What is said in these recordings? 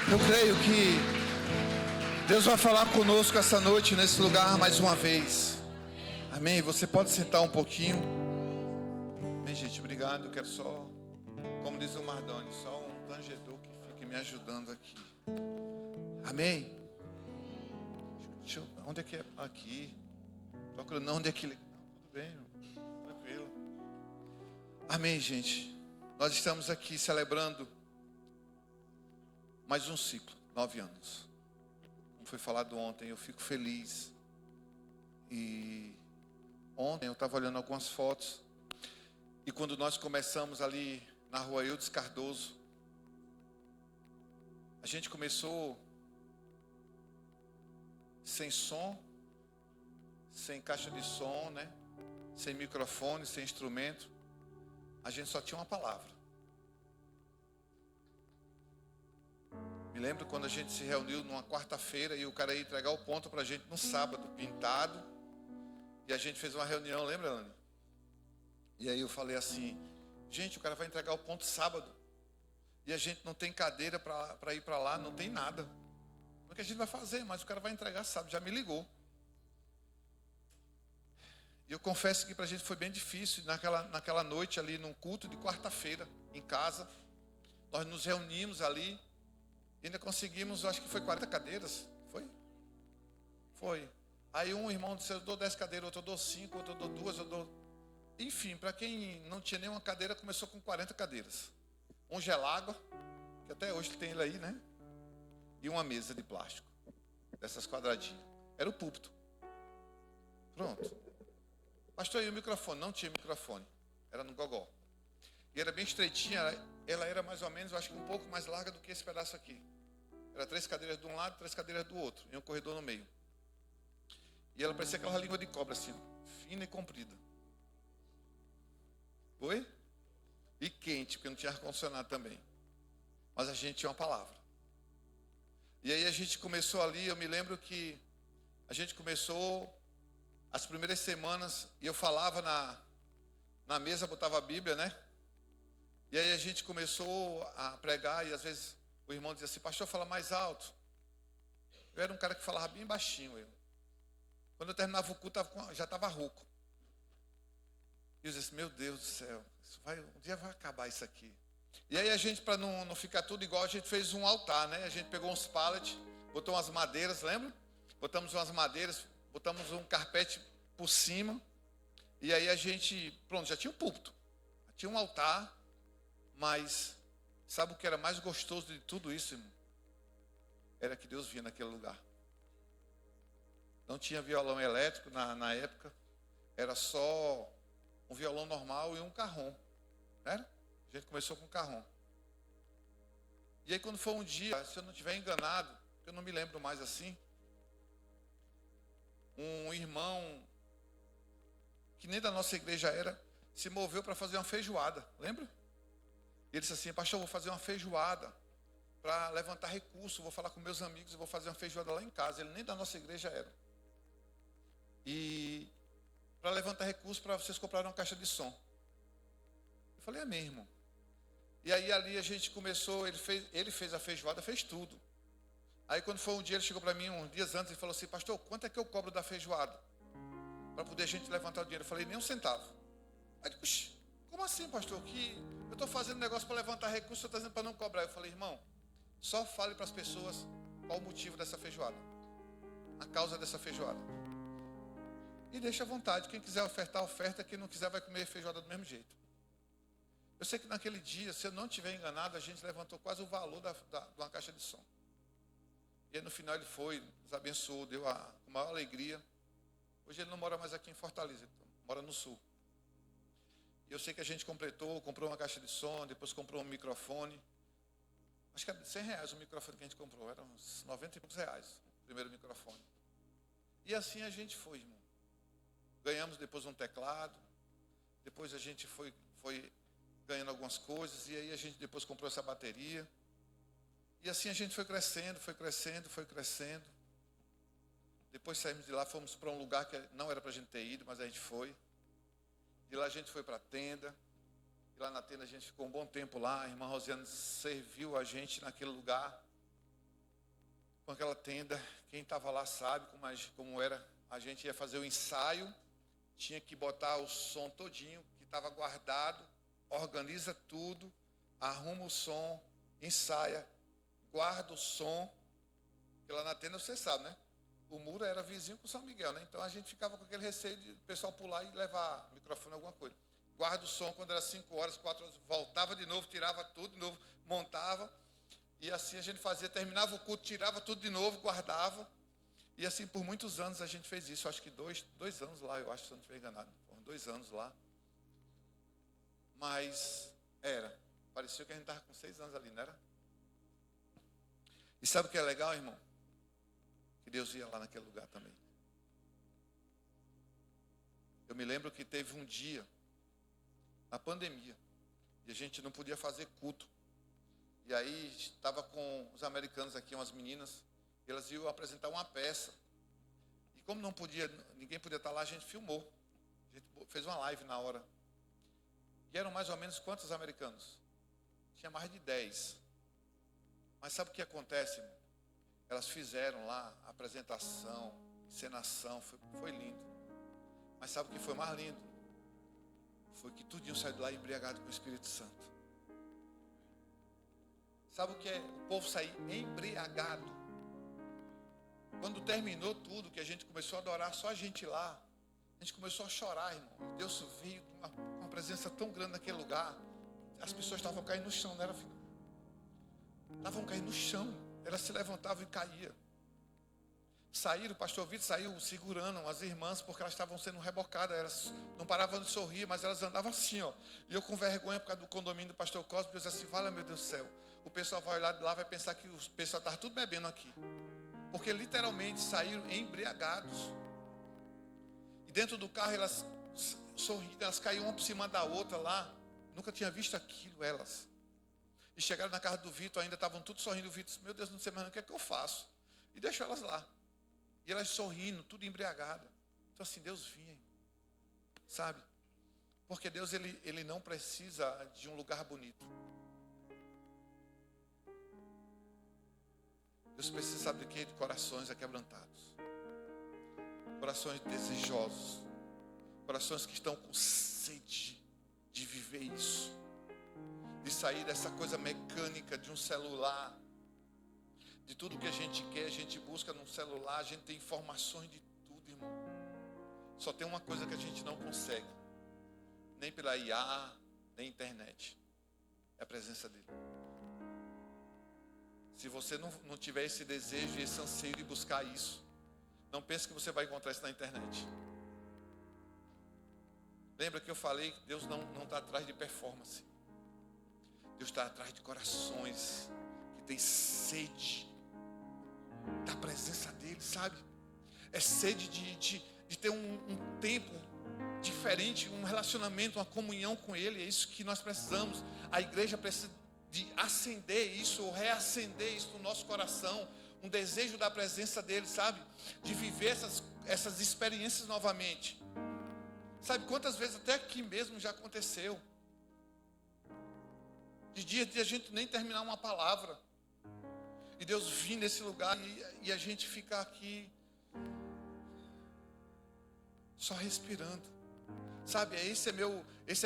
Eu creio que Deus vai falar conosco essa noite, nesse lugar, mais uma vez. Amém? Você pode sentar um pouquinho. Amém, gente? Obrigado. Eu quero só, como diz o Mardoni, só um tangedor que fique me ajudando aqui. Amém? Onde é que é? Aqui. Procurando onde é que ele... Tudo bem, tranquilo. Amém, gente? Nós estamos aqui celebrando mais um ciclo, 9 anos. Como foi falado ontem, eu fico feliz. E ontem eu estava olhando algumas fotos. E quando nós começamos ali na rua Eudes Cardoso, a gente começou sem som, sem caixa de som, né? Sem microfone, sem instrumento. A gente só tinha uma palavra. Me lembro quando a gente se reuniu numa quarta-feira e o cara ia entregar o ponto pra gente no sábado, pintado. E a gente fez uma reunião, lembra, Anny? E aí eu falei assim, gente, o cara vai entregar o ponto sábado. E a gente não tem cadeira para ir para lá, não tem nada. O que a gente vai fazer? Mas o cara vai entregar sábado, já me ligou. E eu confesso que para a gente foi bem difícil. Naquela noite ali, num culto de quarta-feira, em casa, nós nos reunimos ali. E ainda conseguimos, acho que foi 40 cadeiras. Foi? Foi. Aí um irmão disse, eu dou 10 cadeiras, outro eu dou 5, outro eu dou 2, eu dou... Enfim, para quem não tinha nenhuma cadeira, começou com 40 cadeiras. Um gelágua, que até hoje tem ele aí, né? E uma mesa de plástico, dessas quadradinhas. Era o púlpito. Pronto. Pastor, e o microfone? Não tinha microfone. Era no gogó. E era bem estreitinha, ela era mais ou menos, eu acho que um pouco mais larga do que esse pedaço aqui. Era 3 cadeiras de um lado, 3 cadeiras do outro, e um corredor no meio. E ela parecia aquela língua de cobra, assim, fina e comprida. Oi? E quente, porque não tinha ar-condicionado também. Mas a gente tinha uma palavra. E aí a gente começou ali, eu me lembro que a gente começou as primeiras semanas, e eu falava na mesa, botava a Bíblia, né? E aí a gente começou a pregar, e às vezes o irmão dizia assim, pastor, fala mais alto. Eu era um cara que falava bem baixinho, eu. Quando eu terminava o culto, já estava rouco. E eu disse assim, meu Deus do céu, um dia vai acabar isso aqui. E aí a gente, para não ficar tudo igual, a gente fez um altar, né? A gente pegou uns pallets, botou umas madeiras, lembra? Botamos umas madeiras, botamos um carpete por cima. E aí a gente, pronto, já tinha um púlpito. Já tinha um altar, mas sabe o que era mais gostoso de tudo isso, irmão? Era que Deus vinha naquele lugar. Não tinha violão elétrico na época, era só um violão normal e um carrom, né? A gente começou com um carrom. E aí quando foi um dia, se eu não estiver enganado, eu não me lembro mais assim, um irmão, que nem da nossa igreja era, se moveu para fazer uma feijoada, lembra? Ele disse assim, pastor, eu vou fazer uma feijoada para levantar recurso, vou falar com meus amigos e vou fazer uma feijoada lá em casa. Ele nem da nossa igreja era. E para levantar recursos para vocês comprarem uma caixa de som. Eu falei, amém, irmão. E aí ali a gente começou, ele fez a feijoada, fez tudo. Aí quando foi um dia, ele chegou para mim uns dias antes e falou assim, pastor, quanto é que eu cobro da feijoada? Para poder a gente levantar o dinheiro. Eu falei, nem um centavo. Aí ele disse, como assim, pastor? Que eu estou fazendo negócio para levantar recursos, você está dizendo para não cobrar. Eu falei, irmão, só fale para as pessoas qual o motivo dessa feijoada. A causa dessa feijoada. E deixa à vontade, quem quiser ofertar, oferta, quem não quiser vai comer feijoada do mesmo jeito. Eu sei que naquele dia, se eu não estiver enganado, a gente levantou quase o valor de uma caixa de som. E aí no final ele foi, nos abençoou, deu com maior alegria. Hoje ele não mora mais aqui em Fortaleza, mora no sul. E eu sei que a gente comprou uma caixa de som, depois comprou um microfone. Acho que era R$100 o microfone que a gente comprou, eram uns 90 e poucos reais, o primeiro microfone. E assim a gente foi, irmão. Ganhamos depois um teclado, depois a gente foi ganhando algumas coisas, e aí a gente depois comprou essa bateria. E assim a gente foi crescendo, foi crescendo, foi crescendo. Depois saímos de lá, fomos para um lugar que não era para a gente ter ido, mas a gente foi. De lá a gente foi para a tenda. E lá na tenda a gente ficou um bom tempo lá. A irmã Rosiane serviu a gente naquele lugar. com aquela tenda. Quem estava lá sabe como era. A gente ia fazer o ensaio, tinha que botar o som todinho, que estava guardado, organiza tudo, arruma o som, ensaia, guarda o som. Porque lá na tenda você sabe, né? O muro era vizinho com São Miguel, né? Então a gente ficava com aquele receio de o pessoal pular e levar microfone, alguma coisa. Guarda o som, quando era 5 horas, 4 horas, voltava de novo, tirava tudo de novo, montava. E assim a gente fazia, terminava o culto, tirava tudo de novo, guardava. E assim por muitos anos a gente fez isso. Acho que dois anos lá, eu acho, se eu não estiver enganado. Foram 2 anos lá. Mas parecia que a gente estava com 6 anos ali, não era? E sabe o que é legal, irmão? Que Deus ia lá naquele lugar também. Eu me lembro que teve um dia, na pandemia, e a gente não podia fazer culto. E aí estava com os americanos aqui, umas meninas, e elas iam apresentar uma peça. E como ninguém podia estar lá, a gente filmou. A gente fez uma live na hora. E eram mais ou menos quantos americanos? Tinha mais de 10. Mas sabe o que acontece, irmão? Elas fizeram lá a apresentação, encenação, foi lindo. Mas sabe o que foi mais lindo? Foi que tudinho saiu de lá embriagado com o Espírito Santo. Sabe o que é o povo sair embriagado? Quando terminou tudo, que a gente começou a adorar, só a gente lá, a gente começou a chorar, irmão. E Deus veio com uma presença tão grande naquele lugar. As pessoas estavam caindo no chão, não era, filho? Estavam caindo no chão. Elas se levantavam e caíam. Saíram, o pastor Vitor saiu segurando as irmãs, porque elas estavam sendo rebocadas. Elas não paravam de sorrir, mas elas andavam assim, ó. E eu com vergonha por causa do condomínio do pastor Cosme, eu disse assim, fala, meu Deus do céu. O pessoal vai olhar de lá, vai pensar que o pessoal estava tudo bebendo aqui. Porque literalmente saíram embriagados. E dentro do carro elas sorrindo, elas caíam uma por cima da outra lá. Nunca tinha visto aquilo, elas. E chegaram na casa do Vitor, ainda estavam todos sorrindo. O Vitor disse, meu Deus, não sei mais o que é que eu faço. E deixou elas lá. E elas sorrindo, tudo embriagadas. Então assim, Deus vinha, sabe? Porque Deus, ele não precisa de um lugar bonito. Deus precisa, sabe de quê? De corações aquebrantados. Corações desejosos. Corações que estão com sede de viver isso. De sair dessa coisa mecânica de um celular. De tudo que a gente quer, a gente busca num celular. A gente tem informações de tudo, irmão. Só tem uma coisa que a gente não consegue. Nem pela IA, nem internet. É a presença dele. Se você não tiver esse desejo e esse anseio de buscar isso, não pense que você vai encontrar isso na internet. Lembra que eu falei que Deus não está atrás de performance. Deus está atrás de corações que têm sede da presença dele, sabe? É sede de ter um tempo diferente, um relacionamento, uma comunhão com ele. É isso que nós precisamos. A igreja precisa de acender isso, ou reacender isso no nosso coração, um desejo da presença dele, sabe? De viver essas experiências novamente. Sabe quantas vezes até aqui mesmo já aconteceu? De dia de a gente nem terminar uma palavra, e Deus vir nesse lugar e a gente ficar aqui só respirando. Sabe, esse é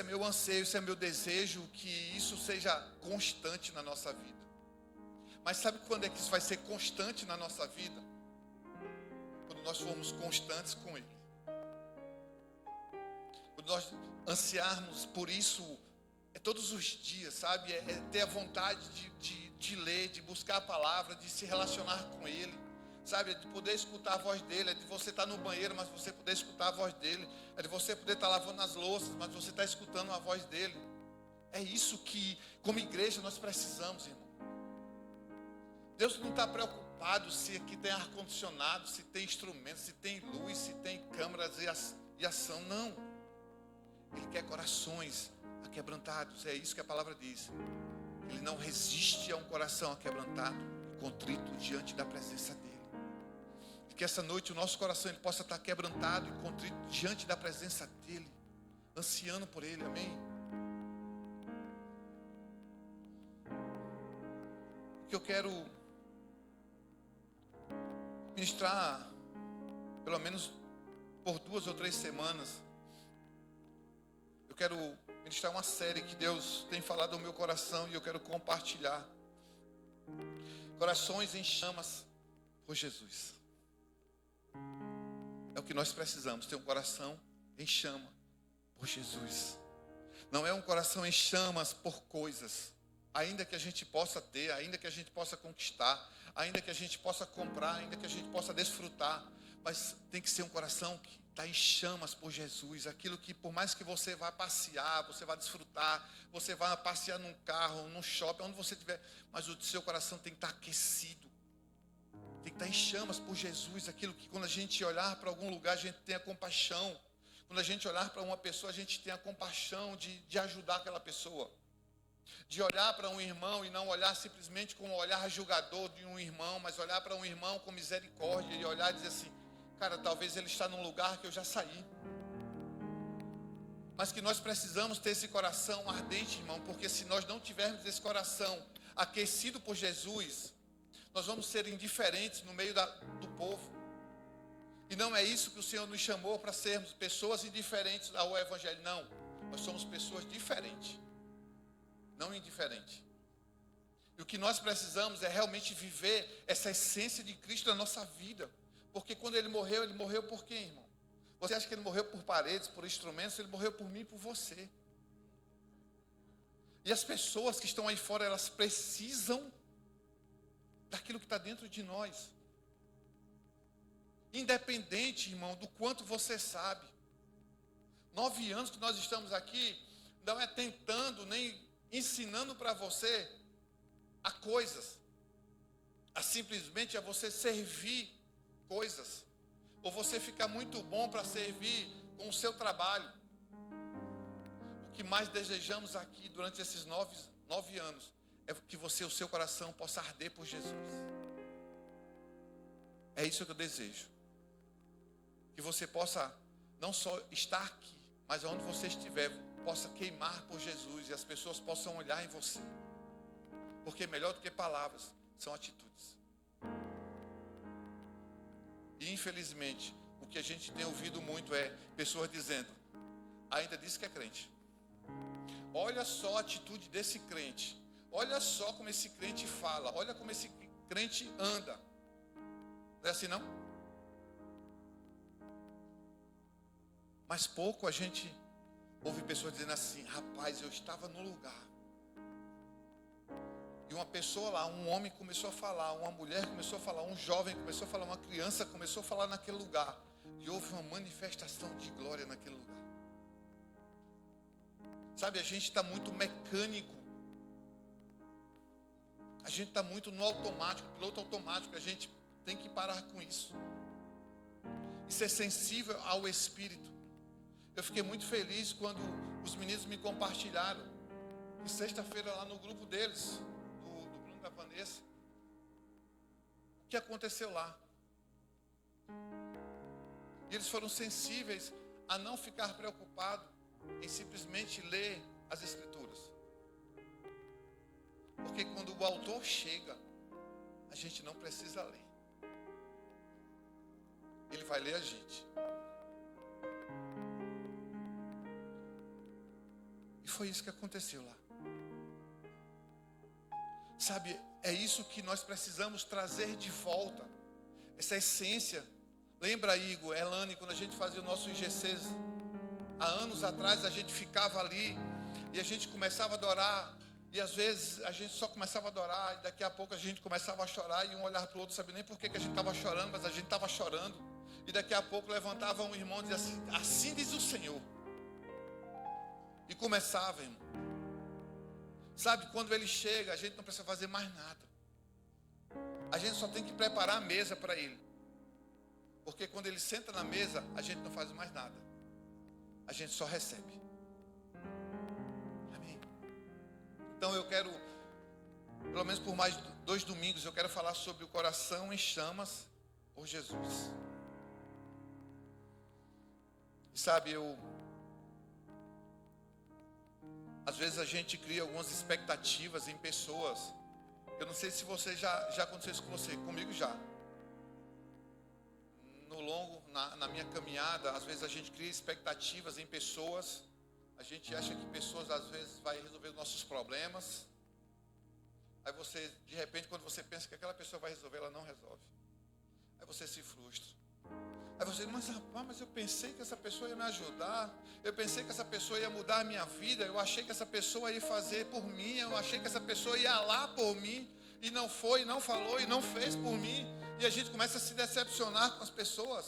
meu anseio, esse é meu desejo, que isso seja constante na nossa vida. Mas sabe quando é que isso vai ser constante na nossa vida? Quando nós formos constantes com ele. Quando nós ansiarmos por isso todos os dias, sabe? É ter a vontade de ler, de buscar a palavra, de se relacionar com ele. Sabe, é de poder escutar a voz dele, é de você estar no banheiro, mas você poder escutar a voz dele, é de você poder estar lavando as louças, mas você está escutando a voz dele. É isso que, como igreja, nós precisamos, irmão. Deus não está preocupado se aqui tem ar-condicionado, se tem instrumentos, se tem luz, se tem câmeras e ação, não. Ele quer corações aquebrantados, é isso que a palavra diz. Ele não resiste a um coração aquebrantado e contrito diante da presença dele. Que essa noite o nosso coração ele possa estar quebrantado e contrito diante da presença dele, ansiando por ele, amém? O que eu quero ministrar, pelo menos por 2 ou 3 semanas, eu quero ministrar uma série que Deus tem falado ao meu coração e eu quero compartilhar. Corações em chamas por Jesus. É o que nós precisamos, ter um coração em chama por Jesus. Não é um coração em chamas por coisas, ainda que a gente possa ter, ainda que a gente possa conquistar, ainda que a gente possa comprar, ainda que a gente possa desfrutar, mas tem que ser um coração que está em chamas por Jesus. Aquilo que, por mais que você vá passear, você vá desfrutar, você vá passear num carro, num shopping, onde você estiver, mas o seu coração tem que estar aquecido, tem que estar em chamas por Jesus. Aquilo que, quando a gente olhar para algum lugar, a gente tenha compaixão. Quando a gente olhar para uma pessoa, a gente tenha compaixão de ajudar aquela pessoa. De olhar para um irmão e não olhar simplesmente com um olhar julgador de um irmão, mas olhar para um irmão com misericórdia e olhar e dizer assim: cara, talvez ele está num lugar que eu já saí. Mas que nós precisamos ter esse coração ardente, irmão, porque se nós não tivermos esse coração aquecido por Jesus, nós vamos ser indiferentes no meio do povo. E não é isso que o Senhor nos chamou, para sermos pessoas indiferentes ao Evangelho. Não, nós somos pessoas diferentes, não indiferentes. E o que nós precisamos é realmente viver essa essência de Cristo na nossa vida. Porque quando ele morreu por quem, irmão? Você acha que ele morreu por paredes, por instrumentos? Ele morreu por mim e por você. E as pessoas que estão aí fora, elas precisam daquilo que está dentro de nós. Independente, irmão, do quanto você sabe. 9 anos que nós estamos aqui, não é tentando, nem ensinando para você a coisas. Simplesmente é você servir coisas. Ou você ficar muito bom para servir com o seu trabalho. O que mais desejamos aqui durante esses 9 anos é que você, o seu coração possa arder por Jesus. É isso que eu desejo. Que você possa não só estar aqui, mas onde você estiver, possa queimar por Jesus e as pessoas possam olhar em você. Porque melhor do que palavras são atitudes. E infelizmente, o que a gente tem ouvido muito é pessoas dizendo: ainda diz que é crente. Olha só a atitude desse crente. Olha só como esse crente fala. Olha como esse crente anda. Não é assim não? Mas pouco a gente ouve pessoas dizendo assim: rapaz, eu estava no lugar. E uma pessoa lá, um homem começou a falar, uma mulher começou a falar, um jovem começou a falar, uma criança começou a falar naquele lugar. E houve uma manifestação de glória naquele lugar. Sabe, a gente está muito mecânico. A gente está muito no automático, piloto automático. A gente tem que parar com isso. E ser sensível ao Espírito. Eu fiquei muito feliz quando os meninos me compartilharam. E sexta-feira lá no grupo deles, do Bruno e da Vanessa, o que aconteceu lá. E eles foram sensíveis a não ficar preocupados em simplesmente ler as Escrituras. Porque quando o autor chega, a gente não precisa ler. Ele vai ler a gente. E foi isso que aconteceu lá. Sabe, é isso que nós precisamos trazer de volta. Essa essência. Lembra, Igor, Elane, quando a gente fazia o nosso IGCs, há anos atrás, a gente ficava ali e a gente começava a adorar. E às vezes a gente só começava a adorar e daqui a pouco a gente começava a chorar e um olhar para o outro, sabia nem por que a gente estava chorando, mas a gente estava chorando. E daqui a pouco levantava um irmão e dizia assim: assim diz o Senhor. E começava, irmão. Sabe, quando ele chega, a gente não precisa fazer mais nada. A gente só tem que preparar a mesa para ele. Porque quando ele senta na mesa, a gente não faz mais nada. A gente só recebe. Amém? Então eu quero, pelo menos por mais 2 domingos, eu quero falar sobre o coração em chamas por Jesus. E sabe, às vezes a gente cria algumas expectativas em pessoas. Eu não sei se você já aconteceu isso com você, comigo já. longo, na minha caminhada, às vezes a gente cria expectativas em pessoas. A gente acha que pessoas, às vezes, vai resolver os nossos problemas. Aí você, de repente, quando você pensa que aquela pessoa vai resolver, ela não resolve. Aí você se frustra. Aí você diz, mas rapaz, mas eu pensei que essa pessoa ia me ajudar. Eu pensei que essa pessoa ia mudar a minha vida. Eu achei que essa pessoa ia fazer por mim. Eu achei que essa pessoa ia lá por mim. E não foi, não falou e não fez por mim. E a gente começa a se decepcionar com as pessoas.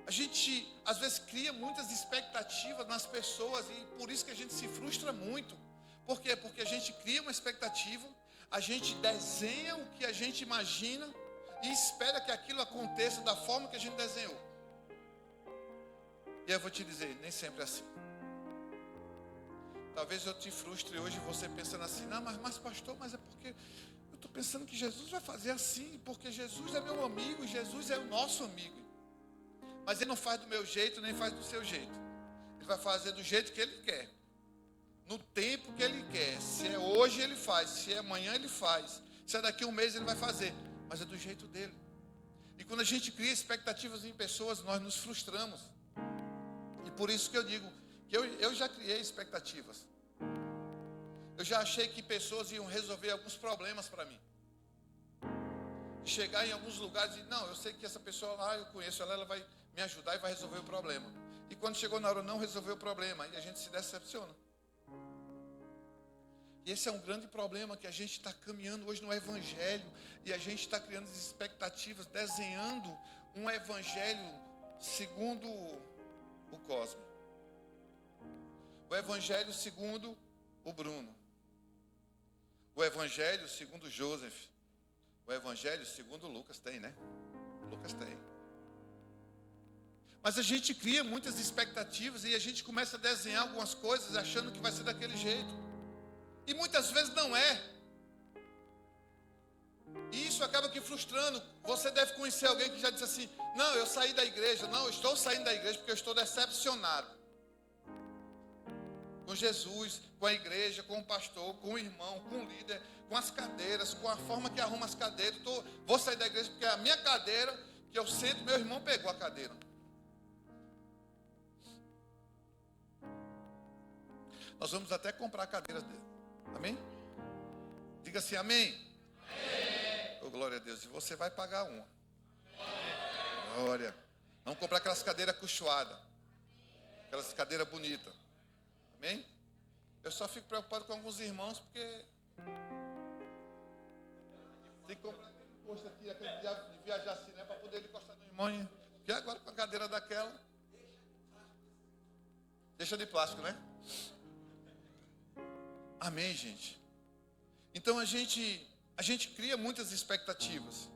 A gente, às vezes, cria muitas expectativas nas pessoas. E por isso que a gente se frustra muito. Por quê? Porque a gente cria uma expectativa. A gente desenha o que a gente imagina. E espera que aquilo aconteça da forma que a gente desenhou. E eu vou te dizer, nem sempre é assim. Talvez eu te frustre hoje você pensando assim, não, mas pastor, mas é porque eu estou pensando que Jesus vai fazer assim, porque Jesus é meu amigo, Jesus é o nosso amigo. Mas ele não faz do meu jeito, nem faz do seu jeito. Ele vai fazer do jeito que ele quer. No tempo que ele quer. Se é hoje ele faz, se é amanhã ele faz. Se é daqui a um mês ele vai fazer. Mas é do jeito dele. E quando a gente cria expectativas em pessoas, nós nos frustramos. E por isso que eu digo que eu já criei expectativas. Eu já achei que pessoas iam resolver alguns problemas para mim. Chegar em alguns lugares e não, eu sei que essa pessoa lá, eu conheço ela, ela vai me ajudar e vai resolver o problema. E quando chegou na hora não resolveu o problema, e a gente se decepciona. E esse é um grande problema que a gente está caminhando hoje no Evangelho. E a gente está criando expectativas, desenhando um Evangelho segundo o Cosmo. O Evangelho segundo o Bruno. O Evangelho segundo o Joseph. O Evangelho segundo o Lucas tem, né? O Lucas tem. Mas a gente cria muitas expectativas e a gente começa a desenhar algumas coisas achando que vai ser daquele jeito. E muitas vezes não é. E isso acaba que frustrando. Você deve conhecer alguém que já disse assim, não, eu saí da igreja. Não, eu estou saindo da igreja porque eu estou decepcionado. Com Jesus, com a igreja, com o pastor, com o irmão, com o líder, com as cadeiras, com a forma que arruma as cadeiras. Vou sair da igreja porque a minha cadeira, que eu sento, meu irmão pegou a cadeira. Nós vamos até comprar cadeiras dele. Amém? Diga assim, amém? Amém. Oh, glória a Deus. E você vai pagar uma. Amém. Glória. Vamos comprar aquelas cadeiras acolchoadas. Aquelas cadeiras bonitas. Amém? Eu só fico preocupado com alguns irmãos, porque tem que comprar aquele posto aqui, aquele de viajar assim, né? Para poder encostar no irmão. E agora com a cadeira daquela. Deixa de plástico, né? Amém, gente? Então a gente cria muitas expectativas.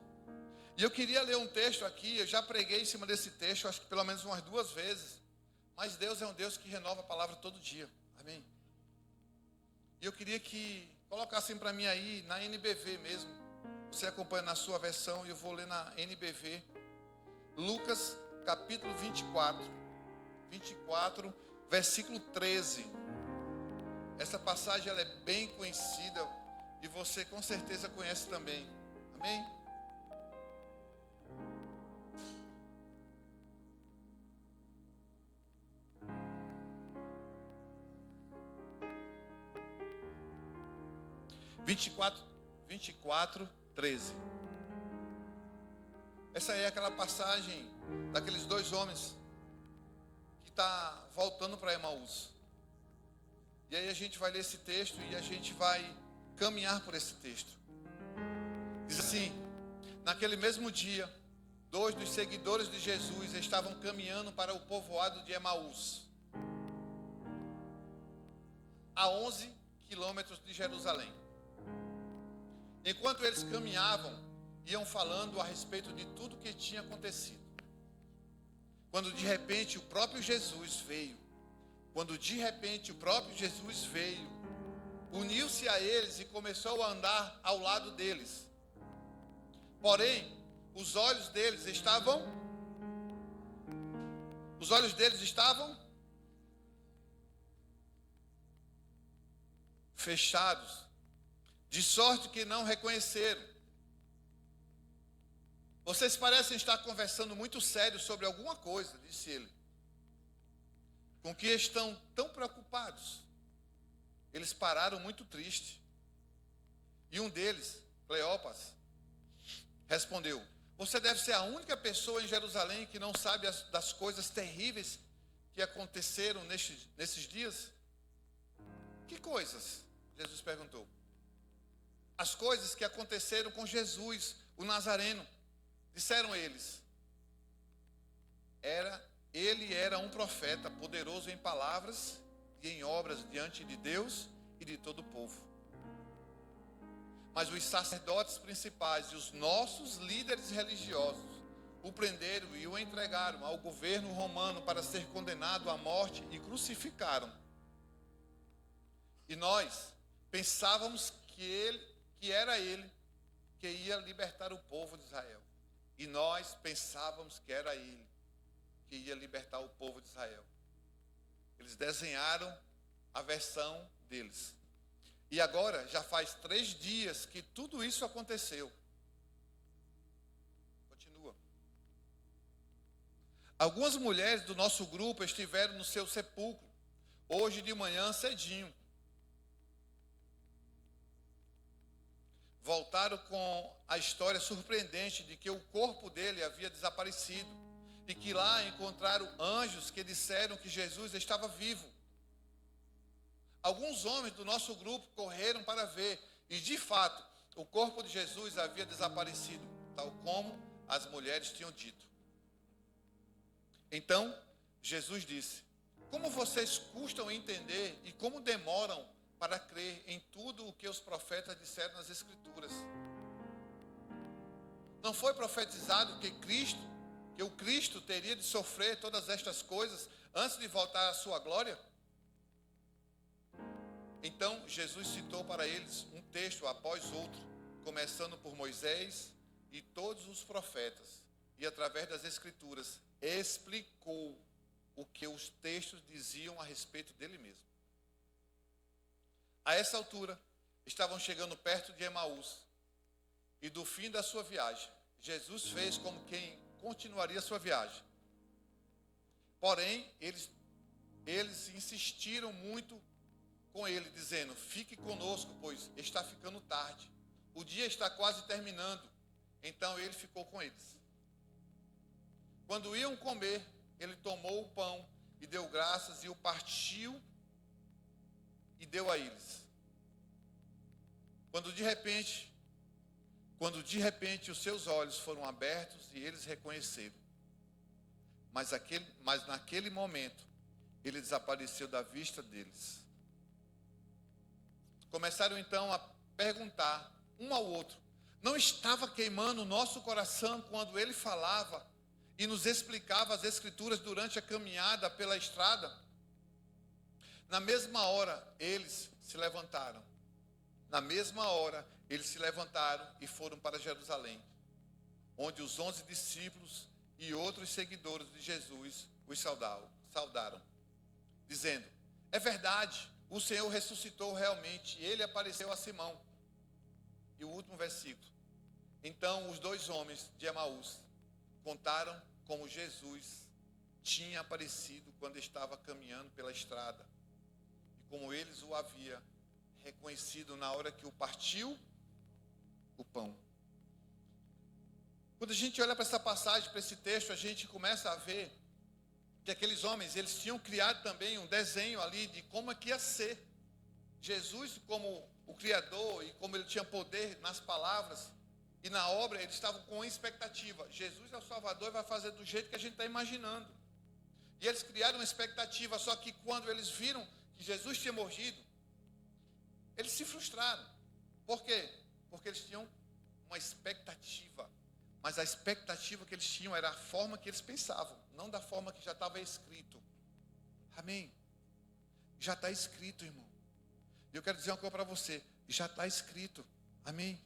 E eu queria ler um texto aqui, eu já preguei em cima desse texto, acho que pelo menos umas 2 vezes. Mas Deus é um Deus que renova a palavra todo dia. Amém? E eu queria que colocassem para mim aí, na NBV mesmo. Você acompanha na sua versão e eu vou ler na NBV. Lucas capítulo 24. 24, versículo 13. Essa passagem ela é bem conhecida e você com certeza conhece também. Amém? Vinte e quatro, 13. Essa é aquela passagem daqueles 2 homens que está voltando para Emaús. E aí a gente vai ler esse texto e a gente vai caminhar por esse texto. Diz assim, naquele mesmo dia, 2 dos seguidores de Jesus estavam caminhando para o povoado de Emaús, a 11 quilômetros de Jerusalém. Enquanto eles caminhavam, iam falando a respeito de tudo que tinha acontecido. Quando de repente o próprio Jesus veio, uniu-se a eles e começou a andar ao lado deles. Porém, os olhos deles estavam fechados, de sorte que não reconheceram. Vocês parecem estar conversando muito sério sobre alguma coisa, disse ele. Com que estão tão preocupados? Eles pararam muito tristes. E um deles, Cleopas, respondeu: você deve ser a única pessoa em Jerusalém que não sabe das coisas terríveis que aconteceram nesses dias? Que coisas? Jesus perguntou. As coisas que aconteceram com Jesus, o Nazareno. Disseram eles. Ele era um profeta, poderoso em palavras e em obras diante de Deus e de todo o povo. Mas os sacerdotes principais e os nossos líderes religiosos o prenderam e o entregaram ao governo romano para ser condenado à morte e crucificaram. E nós pensávamos que era ele que ia libertar o povo de Israel. E nós pensávamos que era ele que ia libertar o povo de Israel. Eles desenharam a versão deles. E agora já faz 3 dias que tudo isso aconteceu. Continua. Algumas mulheres do nosso grupo estiveram no seu sepulcro, hoje de manhã cedinho. Voltaram com a história surpreendente de que o corpo dele havia desaparecido e que lá encontraram anjos que disseram que Jesus estava vivo. Alguns homens do nosso grupo correram para ver e, de fato, o corpo de Jesus havia desaparecido, tal como as mulheres tinham dito. Então, Jesus disse: como vocês custam entender e como demoram para crer em tudo o que os profetas disseram nas Escrituras. Não foi profetizado que o Cristo teria de sofrer todas estas coisas antes de voltar à sua glória? Então Jesus citou para eles um texto após outro, começando por Moisés e todos os profetas, e através das Escrituras explicou o que os textos diziam a respeito dele mesmo. A essa altura, estavam chegando perto de Emaús e do fim da sua viagem. Jesus fez como quem continuaria sua viagem. Porém, eles insistiram muito com ele, dizendo: fique conosco, pois está ficando tarde. O dia está quase terminando. Então ele ficou com eles. Quando iam comer, ele tomou o pão e deu graças e o partiu e deu a eles. Quando de repente os seus olhos foram abertos e eles reconheceram. Mas naquele momento ele desapareceu da vista deles. Começaram então a perguntar um ao outro: não estava queimando o nosso coração quando ele falava e nos explicava as Escrituras durante a caminhada pela estrada? Na mesma hora eles se levantaram e foram para Jerusalém, onde os 11 discípulos e outros seguidores de Jesus os saudaram, dizendo: é verdade, o Senhor ressuscitou realmente, ele apareceu a Simão. E o último versículo: então os 2 homens de Emaús contaram como Jesus tinha aparecido quando estava caminhando pela estrada, e como eles o havia reconhecido na hora que o partiu o pão. Quando a gente olha para essa passagem, para esse texto, a gente começa a ver que aqueles homens, eles tinham criado também um desenho ali de como é que ia ser. Jesus, como o Criador e como ele tinha poder nas palavras e na obra, eles estavam com expectativa. Jesus é o Salvador e vai fazer do jeito que a gente está imaginando. E eles criaram uma expectativa, só que quando eles viram que Jesus tinha morrido, eles se frustraram. Por quê? Porque eles tinham uma expectativa. Mas a expectativa que eles tinham era a forma que eles pensavam, não da forma que já estava escrito. Amém? Já está escrito, irmão. E eu quero dizer uma coisa para você: já está escrito. Amém?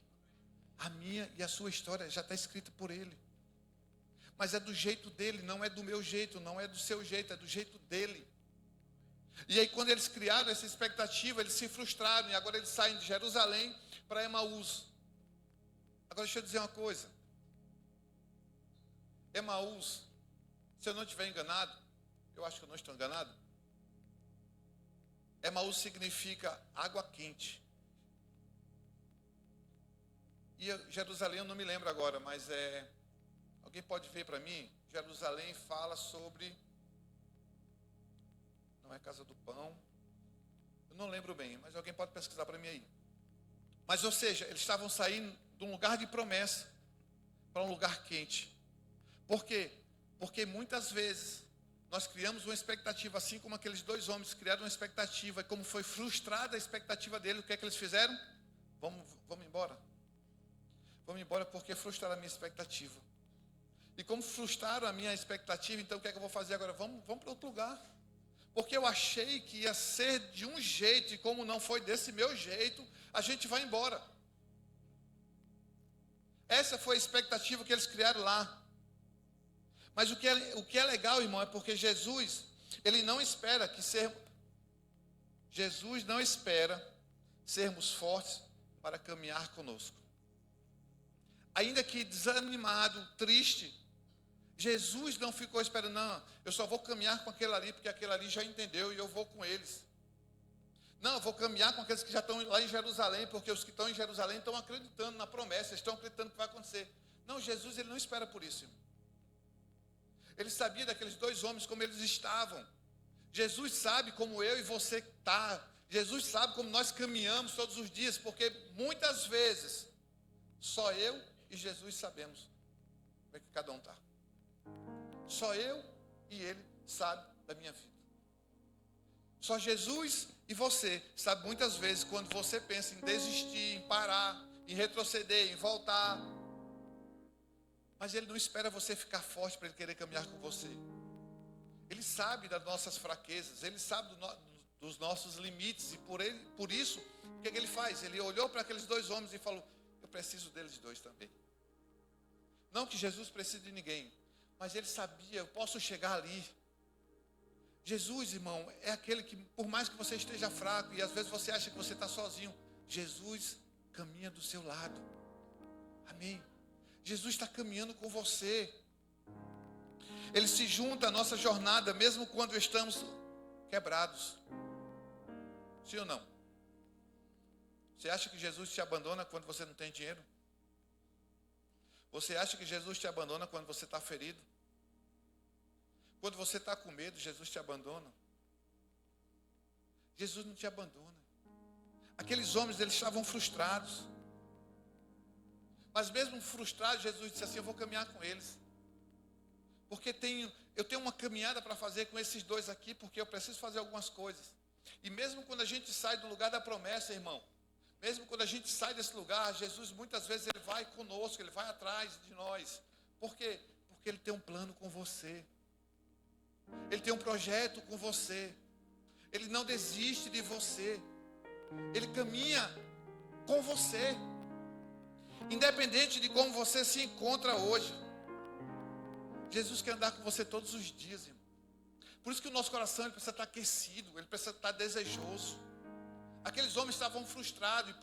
A minha e a sua história já está escrita por ele. Mas é do jeito dele, não é do meu jeito, não é do seu jeito, é do jeito dele. E aí quando eles criaram essa expectativa, eles se frustraram, e agora eles saem de Jerusalém para Emaús. Agora deixa eu dizer uma coisa. Emaús, se eu não estiver enganado, eu acho que eu não estou enganado, Emaús significa água quente. E Jerusalém eu não me lembro agora, mas alguém pode ver para mim? Jerusalém fala sobre, não é casa do pão, eu não lembro bem, mas alguém pode pesquisar para mim aí. Mas, ou seja, eles estavam saindo de um lugar de promessa para um lugar quente. Por quê? Porque muitas vezes nós criamos uma expectativa, assim como aqueles dois homens criaram uma expectativa, e como foi frustrada a expectativa deles, o que é que eles fizeram? Vamos embora. Vamos embora porque frustraram a minha expectativa. E como frustraram a minha expectativa, então o que é que eu vou fazer agora? Vamos para outro lugar. Porque eu achei que ia ser de um jeito, e como não foi desse meu jeito, a gente vai embora. Essa foi a expectativa que eles criaram lá. Mas o que é legal, irmão, é porque Jesus, ele não espera Jesus não espera sermos fortes para caminhar conosco. Ainda que desanimado, triste, Jesus não ficou esperando, não, eu só vou caminhar com aquele ali, porque aquele ali já entendeu e eu vou com eles. Não, eu vou caminhar com aqueles que já estão lá em Jerusalém, porque os que estão em Jerusalém estão acreditando na promessa, estão acreditando que vai acontecer. Não, Jesus, ele não espera por isso, irmão. Ele sabia daqueles dois homens como eles estavam. Jesus sabe como eu e você está. Jesus sabe como nós caminhamos todos os dias, porque muitas vezes só eu e Jesus sabemos como é que cada um está. Só eu e ele sabe da minha vida. Só Jesus e você sabe muitas vezes quando você pensa em desistir, em parar, em retroceder, em voltar. Mas ele não espera você ficar forte para ele querer caminhar com você. Ele sabe das nossas fraquezas, ele sabe dos nossos limites. E por isso, o que ele faz? Ele olhou para aqueles dois homens e falou, eu preciso deles dois também. Não que Jesus precise de ninguém, mas ele sabia, eu posso chegar ali. Jesus, irmão, é aquele que, por mais que você esteja fraco, e às vezes você acha que você está sozinho, Jesus caminha do seu lado. Amém. Jesus está caminhando com você. Ele se junta à nossa jornada, mesmo quando estamos quebrados. Sim ou não? Você acha que Jesus te abandona quando você não tem dinheiro? Você acha que Jesus te abandona quando você está ferido? Quando você está com medo, Jesus te abandona? Jesus não te abandona. Aqueles homens, eles estavam frustrados. Mas mesmo frustrado, Jesus disse assim, eu vou caminhar com eles. Porque eu tenho uma caminhada para fazer com esses dois aqui, porque eu preciso fazer algumas coisas. E mesmo quando a gente sai do lugar da promessa, irmão, mesmo quando a gente sai desse lugar, Jesus muitas vezes ele vai conosco, ele vai atrás de nós. Por quê? Porque ele tem um plano com você. Ele tem um projeto com você. Ele não desiste de você. Ele caminha com você. Independente de como você se encontra hoje, Jesus quer andar com você todos os dias, irmão. Por isso que o nosso coração ele precisa estar aquecido, ele precisa estar desejoso. Aqueles homens estavam frustrados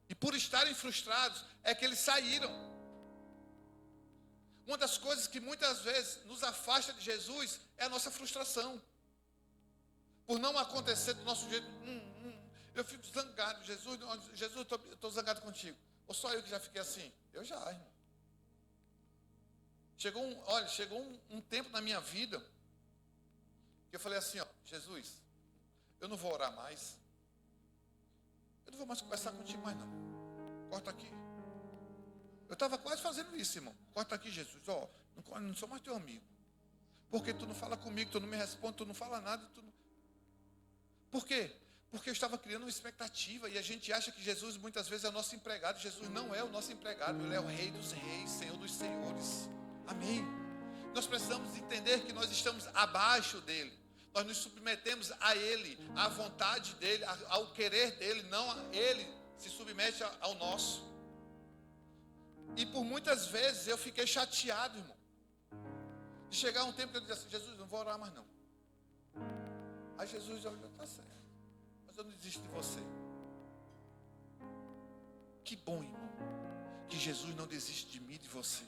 e por estarem frustrados é que eles saíram. Uma das coisas que muitas vezes nos afasta de Jesus é a nossa frustração. Por não acontecer do nosso jeito. Eu fico zangado. Jesus, eu estou zangado contigo. Ou só eu que já fiquei assim? Eu já, irmão. Chegou um tempo na minha vida que eu falei assim, ó, Jesus, eu não vou orar mais. Eu não vou mais conversar contigo mais não. Corta aqui. Eu estava quase fazendo isso, irmão. Corta aqui, Jesus. Ó, não sou mais teu amigo. Porque tu não fala comigo, tu não me responde, tu não fala nada. Por quê? Porque eu estava criando uma expectativa e a gente acha que Jesus muitas vezes é o nosso empregado. Jesus não é o nosso empregado, ele é o Rei dos Reis, Senhor dos Senhores. Amém? Nós precisamos entender que nós estamos abaixo dele. Nós nos submetemos a ele, à vontade dele, ao querer dele, não a ele se submete ao nosso. E por muitas vezes eu fiquei chateado, irmão. De chegar um tempo que eu disse assim, Jesus, não vou orar mais não. Aí Jesus já olhou, tá certo. Eu não desisto de você. Que bom, irmão, que Jesus não desiste de mim e de você.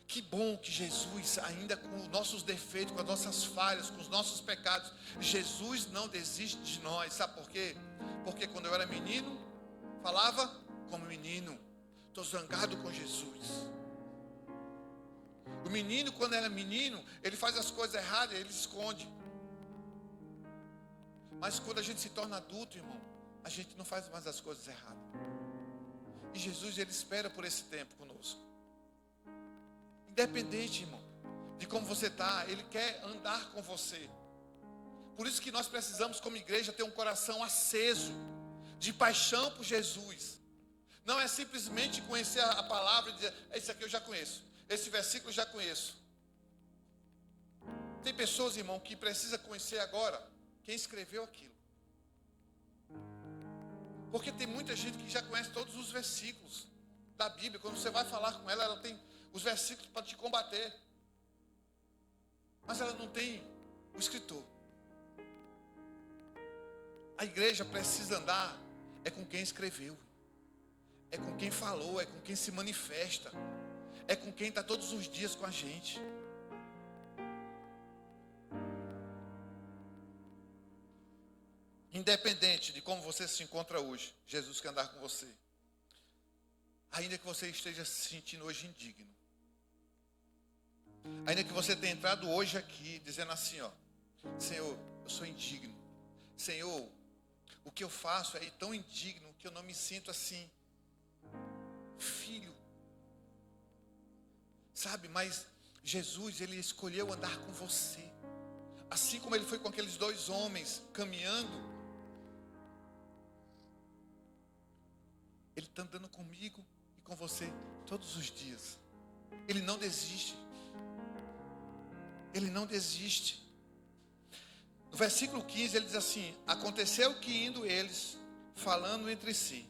Que bom que Jesus, ainda com os nossos defeitos, com as nossas falhas, com os nossos pecados, Jesus não desiste de nós. Sabe por quê? Porque quando eu era menino, falava como menino. Estou zangado com Jesus. O menino, quando era menino, ele faz as coisas erradas, ele esconde. Mas quando a gente se torna adulto, irmão, a gente não faz mais as coisas erradas. E Jesus, ele espera por esse tempo conosco. Independente, irmão, de como você está, ele quer andar com você. Por isso que nós precisamos, como igreja, ter um coração aceso, de paixão por Jesus. Não é simplesmente conhecer a palavra e dizer, esse aqui eu já conheço, esse versículo eu já conheço. Tem pessoas, irmão, que precisam conhecer agora quem escreveu aquilo. Porque tem muita gente que já conhece todos os versículos da Bíblia. Quando você vai falar com ela, ela tem os versículos para te combater. Mas ela não tem o escritor. A igreja precisa andar com quem escreveu. É com quem falou, é com quem se manifesta. É com quem está todos os dias com a gente. Independente de como você se encontra hoje, Jesus quer andar com você. Ainda que você esteja se sentindo hoje indigno. Ainda que você tenha entrado hoje aqui dizendo assim, ó, Senhor, eu sou indigno. Senhor, o que eu faço é tão indigno que eu não me sinto assim, filho. Sabe, mas Jesus, ele escolheu andar com você. Assim como ele foi com aqueles dois homens caminhando. Ele está andando comigo e com você todos os dias. Ele não desiste. Ele não desiste. No versículo 15 ele diz assim: aconteceu que indo eles, falando entre si,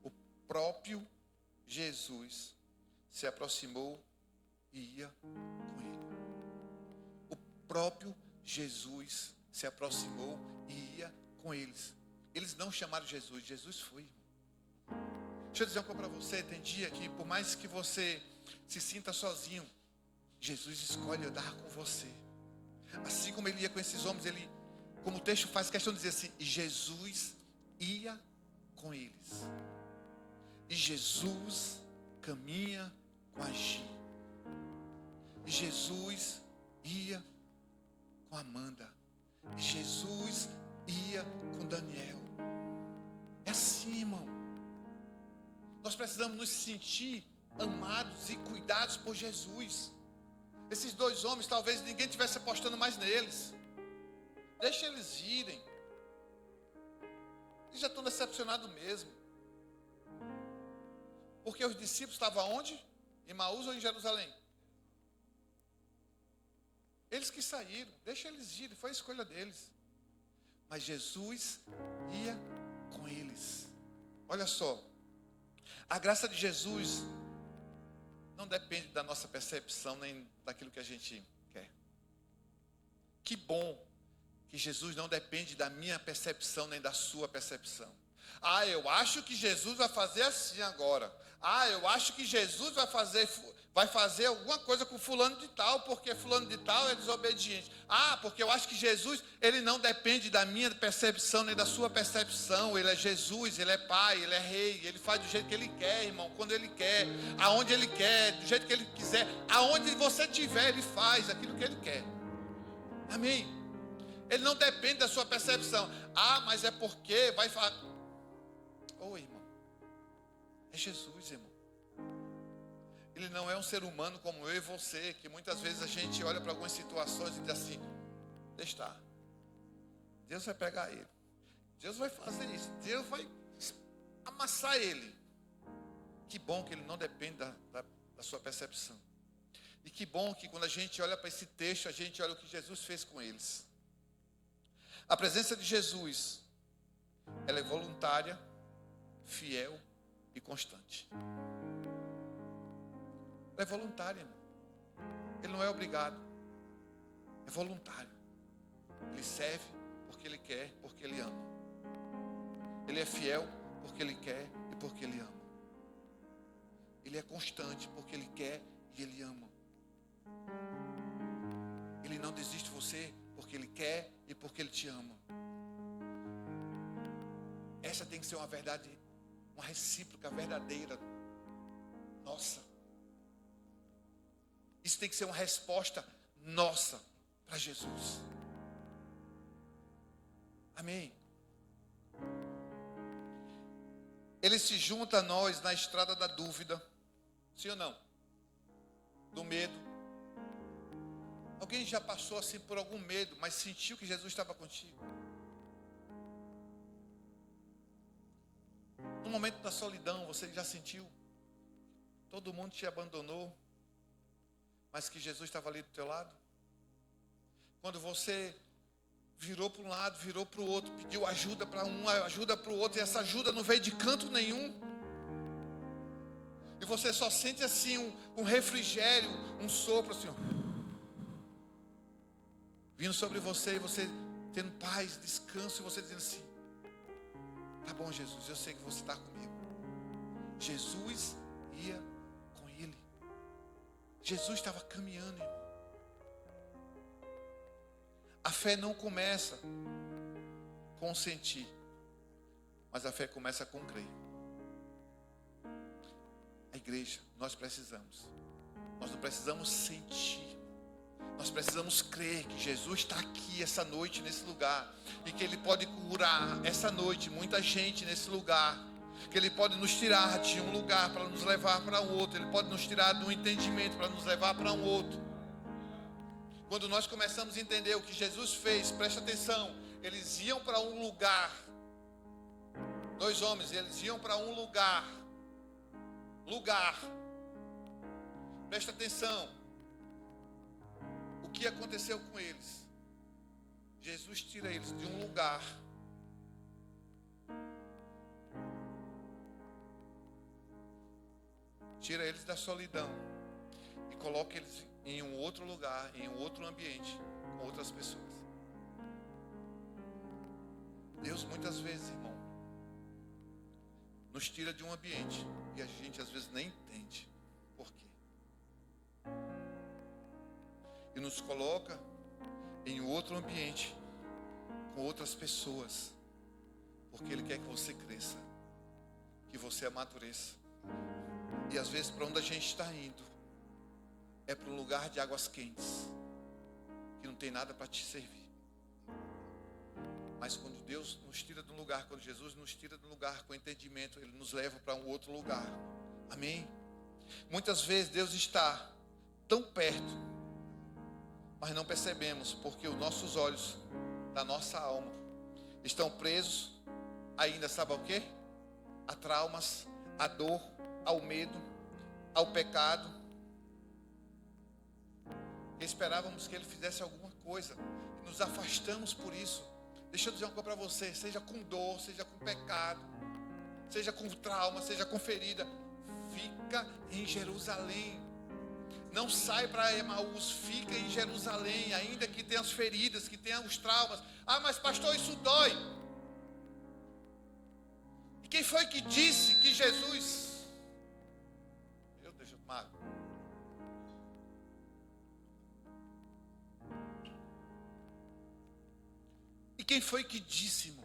o próprio Jesus se aproximou e ia com ele. O próprio Jesus se aproximou e ia com eles. Eles não chamaram Jesus, Jesus foi. Deixa eu dizer uma coisa para você, tem dia que por mais que você se sinta sozinho, Jesus escolhe andar com você. Assim como ele ia com esses homens, ele, como o texto faz questão de dizer assim, e Jesus ia com eles. E Jesus caminha com a Gi. E Jesus ia com a Amanda. E Jesus ia com Daniel. É assim, irmão. Nós precisamos nos sentir amados e cuidados por Jesus. Esses dois homens, talvez ninguém estivesse apostando mais neles. Deixa eles irem. Eles já estão decepcionados mesmo. Porque os discípulos estavam onde? Em Maús ou em Jerusalém? Eles que saíram. Deixa eles irem. Foi a escolha deles. Mas Jesus ia com eles. Olha só. A graça de Jesus não depende da nossa percepção, nem daquilo que a gente quer. Que bom que Jesus não depende da minha percepção, nem da sua percepção. Ah, eu acho que Jesus vai fazer assim agora. Ah, eu acho que Jesus vai fazer alguma coisa com fulano de tal, porque fulano de tal é desobediente. Ah, porque eu acho que Jesus, ele não depende da minha percepção, nem da sua percepção. Ele é Jesus, ele é Pai, ele é Rei, ele faz do jeito que ele quer, irmão, quando ele quer, aonde ele quer, do jeito que ele quiser, aonde você estiver, ele faz aquilo que ele quer. Amém? Ele não depende da sua percepção. Ah, mas é porque vai falar. Ô, irmão, é Jesus, irmão. Ele não é um ser humano como eu e você, que muitas vezes a gente olha para algumas situações e diz assim, deixa estar. Deus vai pegar ele. Deus vai fazer isso. Deus vai amassar ele. Que bom que ele não depende da sua percepção. E que bom que quando a gente olha para esse texto, a gente olha o que Jesus fez com eles. A presença de Jesus, ela é voluntária, fiel e constante. Ela é voluntária, irmão. Ele não é obrigado. É voluntário. Ele serve porque ele quer, porque ele ama. Ele é fiel porque ele quer e porque ele ama. Ele é constante porque ele quer e Ele ama. Ele não desiste de você porque Ele quer e porque Ele te ama. Essa tem que ser uma verdade, uma recíproca verdadeira. Nossa. Isso tem que ser uma resposta nossa para Jesus. Amém. Ele se junta a nós na estrada da dúvida. Sim ou não? Do medo. Alguém já passou assim por algum medo, mas sentiu que Jesus estava contigo? No momento da solidão, você já sentiu? Todo mundo te abandonou, mas que Jesus estava ali do teu lado? Quando você virou para um lado, virou para o outro, pediu ajuda para um, ajuda para o outro, e essa ajuda não veio de canto nenhum. E você só sente assim um refrigério, um sopro assim, vindo sobre você, e você tendo paz, descanso, e você dizendo assim: tá bom, Jesus, eu sei que você está comigo. Jesus ia com ele. Jesus estava caminhando, irmão. A fé não começa com sentir, mas a fé começa com crer. A igreja, nós precisamos. Nós não precisamos sentir. Nós precisamos crer que Jesus está aqui essa noite, nesse lugar. E que Ele pode curar essa noite muita gente nesse lugar. Que Ele pode nos tirar de um lugar para nos levar para um outro. Ele pode nos tirar de um entendimento para nos levar para um outro. Quando nós começamos a entender o que Jesus fez, presta atenção. Eles iam para um lugar. Dois homens, eles iam para um lugar. Presta atenção. O que aconteceu com eles? Jesus tira eles de um lugar. Tira eles da solidão. E coloca eles em um outro lugar, em um outro ambiente, com outras pessoas. Deus muitas vezes, irmão, nos tira de um ambiente e a gente às vezes nem entende por quê. E nos coloca em outro ambiente, com outras pessoas, porque Ele quer que você cresça, que você amadureça. E às vezes para onde a gente está indo é para um lugar de águas quentes, que não tem nada para te servir. Mas quando Deus nos tira de um lugar, quando Jesus nos tira de um lugar com entendimento, Ele nos leva para um outro lugar. Amém? Muitas vezes Deus está tão perto, mas não percebemos, porque os nossos olhos da nossa alma estão presos ainda, sabe ao quê? A traumas, a dor, ao medo, ao pecado. Esperávamos que Ele fizesse alguma coisa, e nos afastamos por isso. Deixa eu dizer uma coisa para você: seja com dor, seja com pecado, seja com trauma, seja com ferida, fica em Jerusalém. Não sai para Emaús, fica em Jerusalém, ainda que tenha as feridas, que tenha os traumas. Ah, mas pastor, isso dói. E quem foi que disse que Jesus... Deixa eu tomar. E quem foi que disse, irmão,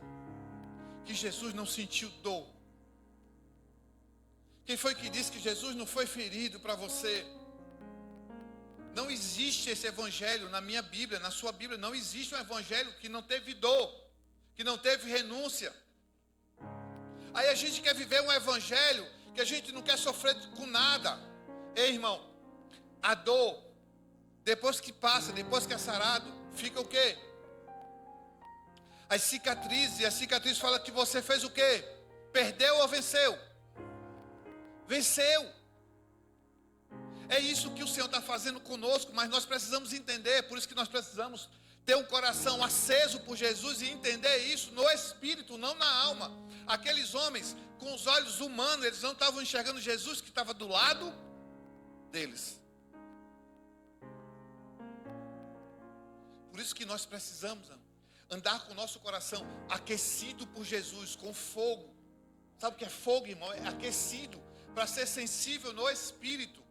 que Jesus não sentiu dor? Quem foi que disse que Jesus não foi ferido para você? Não existe esse evangelho na minha Bíblia, na sua Bíblia. Não existe um evangelho que não teve dor, que não teve renúncia. Aí a gente quer viver um evangelho que a gente não quer sofrer com nada. Ei, irmão, a dor, depois que passa, depois que é sarado, fica o quê? As cicatrizes, e a cicatriz fala que você fez o quê? Perdeu ou venceu? Venceu. É isso que o Senhor está fazendo conosco, mas nós precisamos entender, por isso que nós precisamos ter um coração aceso por Jesus e entender isso no espírito, não na alma. Aqueles homens, com os olhos humanos, eles não estavam enxergando Jesus que estava do lado deles. Por isso que nós precisamos andar com o nosso coração aquecido por Jesus, com fogo. Sabe o que é fogo, irmão? É aquecido, para ser sensível no espírito.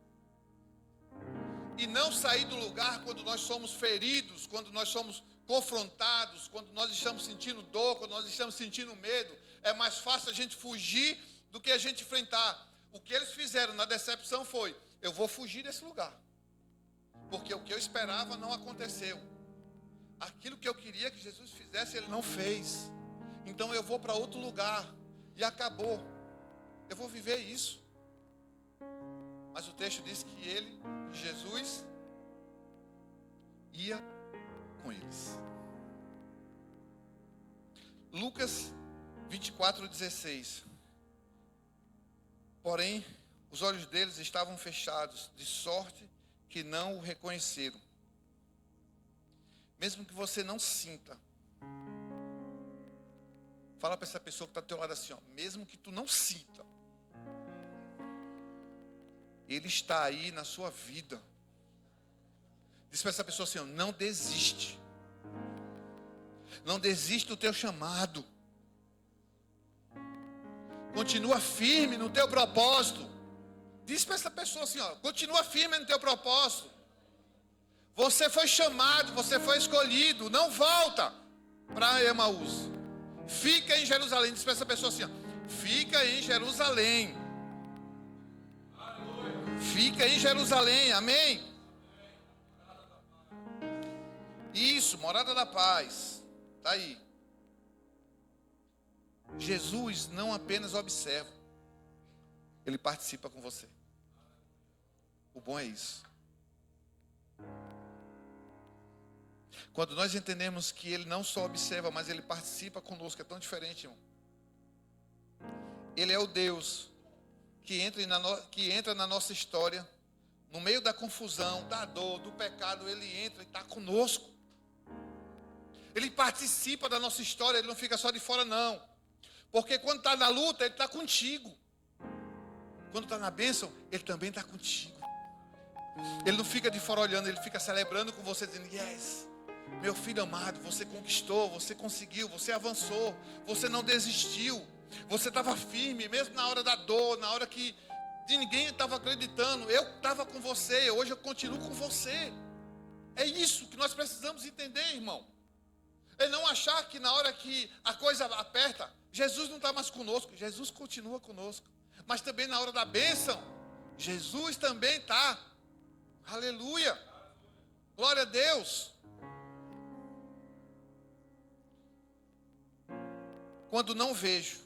e não sair do lugar quando nós somos feridos, quando nós somos confrontados, quando nós estamos sentindo dor, quando nós estamos sentindo medo. É mais fácil a gente fugir do que a gente enfrentar. O que eles fizeram na decepção foi: eu vou fugir desse lugar, porque o que eu esperava não aconteceu. Aquilo que eu queria que Jesus fizesse, Ele não fez. Então eu vou para outro lugar, e acabou. Eu vou viver isso. Mas o texto diz que Jesus, ia com eles. Lucas 24:16. Porém, os olhos deles estavam fechados, de sorte que não o reconheceram. Mesmo que você não sinta. Fala para essa pessoa que está do teu lado assim, ó, mesmo que tu não sinta, Ele está aí na sua vida. Diz para essa pessoa assim, ó, não desiste. Não desiste do teu chamado. Continua firme no teu propósito. Diz para essa pessoa assim, ó, continua firme no teu propósito. Você foi chamado, você foi escolhido. Não volta para Emaús. Fica em Jerusalém. Diz para essa pessoa assim, ó, fica em Jerusalém. Fica em Jerusalém, amém? Isso, morada da paz. Está aí. Jesus não apenas observa, Ele participa com você. O bom é isso. Quando nós entendemos que Ele não só observa, mas Ele participa conosco, é tão diferente, irmão. Ele é o Deus que entra na nossa história, no meio da confusão, da dor, do pecado. Ele entra e está conosco. Ele participa da nossa história, Ele não fica só de fora, não. Porque quando está na luta, Ele está contigo. Quando está na bênção, Ele também está contigo. Ele não fica de fora olhando, Ele fica celebrando com você, dizendo, yes, meu filho amado, você conquistou, você conseguiu, você avançou, você não desistiu, você estava firme, mesmo na hora da dor, na hora que ninguém estava acreditando, eu estava com você, hoje eu continuo com você. É isso que nós precisamos entender, irmão. É não achar que na hora que a coisa aperta, Jesus não está mais conosco. Jesus continua conosco. Mas também na hora da bênção, Jesus também está. Aleluia. Glória a Deus. Quando não vejo.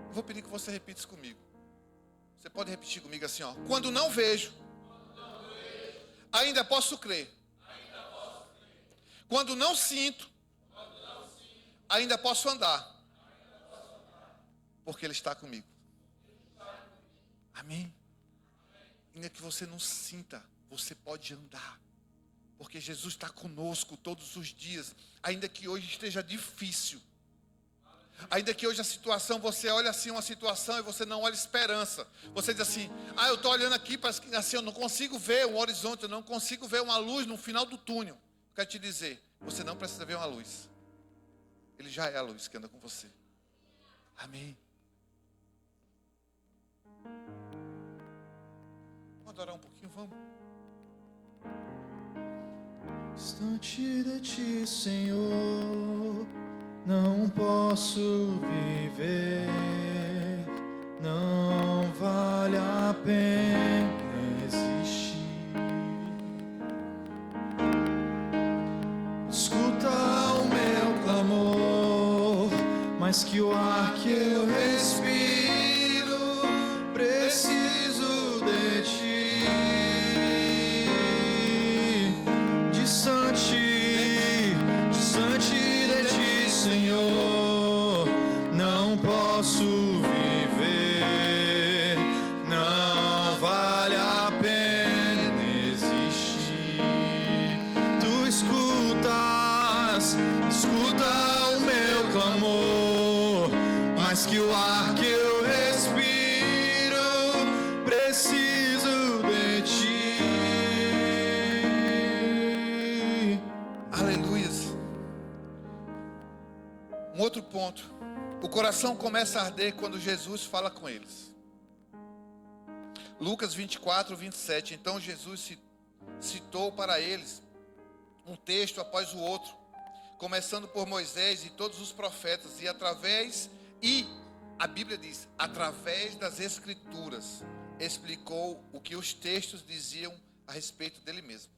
Eu vou pedir que você repita isso comigo. Você pode repetir comigo assim, ó. Quando não vejo. Ainda posso crer. Quando não sinto, ainda posso andar, porque Ele está comigo. Amém? Ainda que você não sinta, você pode andar, porque Jesus está conosco todos os dias. Ainda que hoje esteja difícil, ainda que hoje a situação, você olha assim uma situação e você não olha esperança. Você diz assim, eu estou olhando aqui, parece que assim, eu não consigo ver um horizonte, eu não consigo ver uma luz no final do túnel. Quero te dizer, você não precisa ver uma luz. Ele já é a luz que anda com você. Amém. Vamos adorar um pouquinho, vamos. Distante de ti, Senhor, não posso viver. Não vale a pena existir. Escuta o meu clamor, mais que o ar que eu respiro, preciso de ti. Distante de ti, Senhor, não posso viver. Não vale a pena existir. Tu escuta o meu clamor, mais que o ar que eu respiro, preciso de ti. Aleluia. Um outro ponto. O coração começa a arder quando Jesus fala com eles. Lucas 24, 27. Então Jesus citou para eles um texto após o outro, começando por Moisés e todos os profetas, e a Bíblia diz, através das Escrituras, explicou o que os textos diziam a respeito dele mesmo.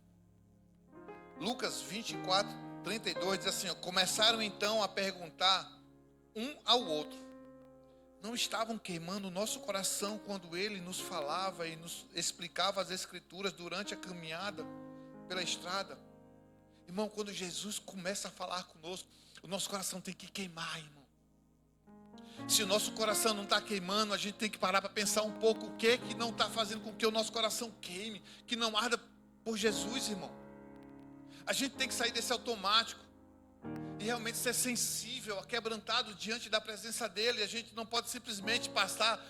Lucas 24, 32 diz assim, começaram então a perguntar um ao outro, não estavam queimando o nosso coração quando ele nos falava e nos explicava as Escrituras durante a caminhada pela estrada? Irmão, quando Jesus começa a falar conosco, o nosso coração tem que queimar, irmão. Se o nosso coração não está queimando, a gente tem que parar para pensar um pouco o que não está fazendo com que o nosso coração queime, que não arda por Jesus, irmão. A gente tem que sair desse automático e realmente ser sensível, quebrantado diante da presença dele. A gente não pode simplesmente passar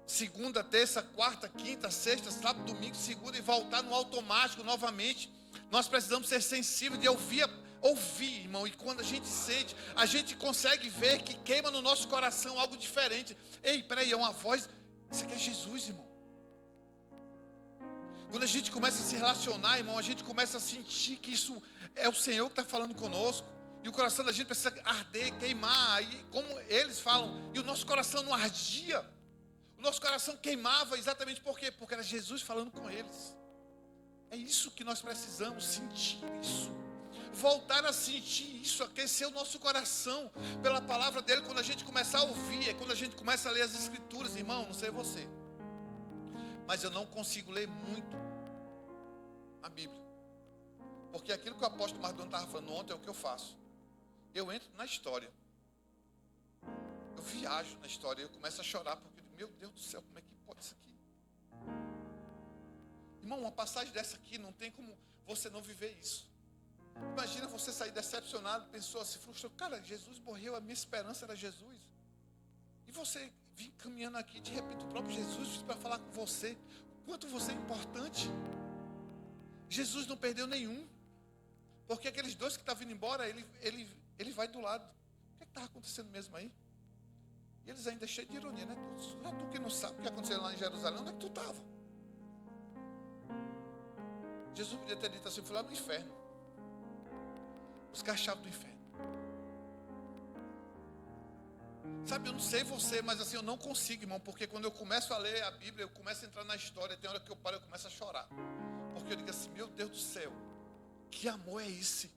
segunda, terça, quarta, quinta, sexta, sábado, domingo, segunda e voltar no automático novamente. Nós precisamos ser sensíveis de ouvir, irmão, e quando a gente sente, a gente consegue ver que queima no nosso coração algo diferente. Ei, peraí, é uma voz, isso aqui é Jesus, irmão. Quando a gente começa a se relacionar, irmão, a gente começa a sentir que isso é o Senhor que está falando conosco, e o coração da gente precisa arder, queimar, e como eles falam, e o nosso coração não ardia, o nosso coração queimava exatamente por quê? Porque era Jesus falando com eles. É isso que nós precisamos, sentir isso. Voltar a sentir isso, aquecer o nosso coração pela palavra dele. Quando a gente começar a ouvir, é quando a gente começa a ler as Escrituras. Irmão, não sei você, mas eu não consigo ler muito a Bíblia, porque aquilo que o apóstolo Mardon estava falando ontem é o que eu faço. Eu entro na história, eu viajo na história, eu começo a chorar, porque, meu Deus do céu, como é que pode isso aqui? Irmão, uma passagem dessa aqui, não tem como você não viver isso. Imagina você sair decepcionado, pessoa se frustrou. Cara, Jesus morreu, a minha esperança era Jesus. E você vir caminhando aqui, de repente o próprio Jesus para falar com você, o quanto você é importante. Jesus não perdeu nenhum, porque aqueles dois que estavam indo embora, ele vai do lado. O que estava acontecendo mesmo aí? E eles ainda cheios de ironia, né? Tu que não sabe o que aconteceu lá em Jerusalém, onde é que tu estava? Jesus podia ter dito assim, fui lá no inferno, buscar a chave do inferno. Sabe, eu não sei você, mas assim, eu não consigo, irmão, porque quando eu começo a ler a Bíblia, eu começo a entrar na história, tem hora que eu paro, eu começo a chorar, porque eu digo assim, meu Deus do céu, que amor é esse?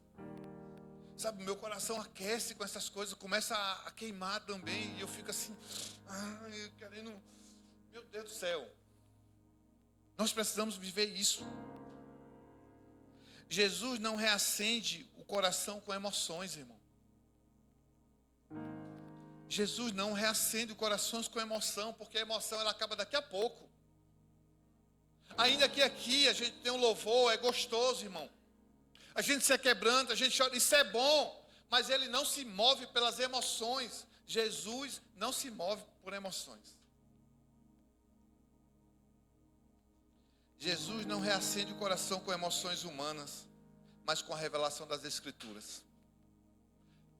Sabe, meu coração aquece com essas coisas, começa a queimar também, e eu fico assim, querendo, meu Deus do céu. Nós precisamos viver isso. Jesus não reacende o coração com emoções, irmão. Jesus não reacende o coração com emoção, porque a emoção ela acaba daqui a pouco. Ainda que aqui a gente tem um louvor, é gostoso, irmão. A gente se quebranta, a gente chora, isso é bom, mas ele não se move pelas emoções. Jesus não se move por emoções. Jesus não reacende o coração com emoções humanas, mas com a revelação das Escrituras.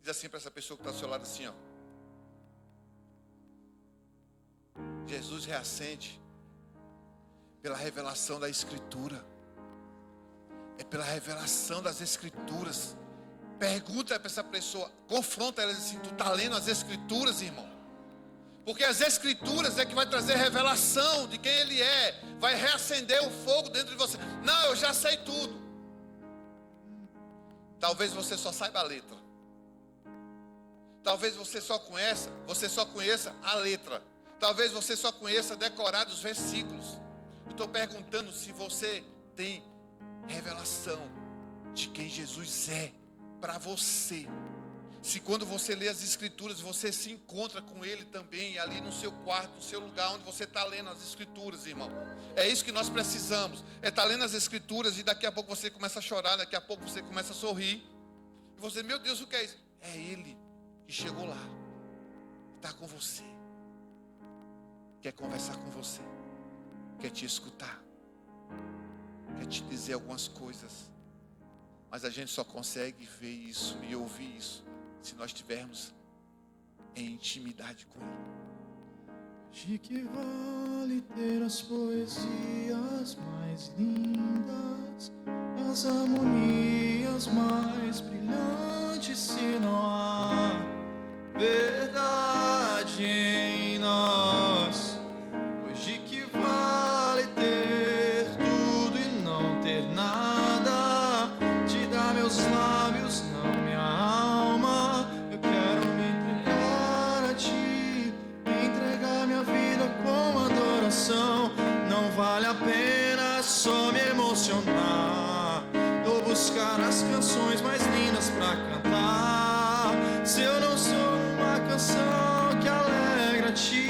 Diz assim para essa pessoa que está ao seu lado assim, ó. Jesus reacende pela revelação da Escritura. É pela revelação das Escrituras. Pergunta para essa pessoa, confronta ela assim, tu está lendo as Escrituras, irmão? Porque as Escrituras é que vai trazer revelação de quem Ele é. Vai reacender o fogo dentro de você. Não, eu já sei tudo. Talvez você só saiba a letra. Talvez você só conheça a letra. Talvez você só conheça decorar os versículos. Eu estou perguntando se você tem revelação de quem Jesus é para você. Se quando você lê as Escrituras, você se encontra com Ele também, ali no seu quarto, no seu lugar onde você está lendo as Escrituras, irmão. É isso que nós precisamos. É estar lendo as Escrituras e daqui a pouco você começa a chorar, daqui a pouco você começa a sorrir. E você, meu Deus, o que é isso? É Ele que chegou lá, está com você, quer conversar com você, quer te escutar, quer te dizer algumas coisas. Mas a gente só consegue ver isso e ouvir isso se nós estivermos em intimidade com Ele. De que vale ter as poesias mais lindas, as harmonias mais brilhantes, se não há verdade em nós. Pois de que vale ter tudo e não ter nada? Te dar meus lábios, não minha alma. Eu quero me entregar a ti, entregar minha vida com adoração. Não vale a pena só me emocionar ou buscar as canções mais lindas pra cantar, se eu não sou uma canção que alegra a ti.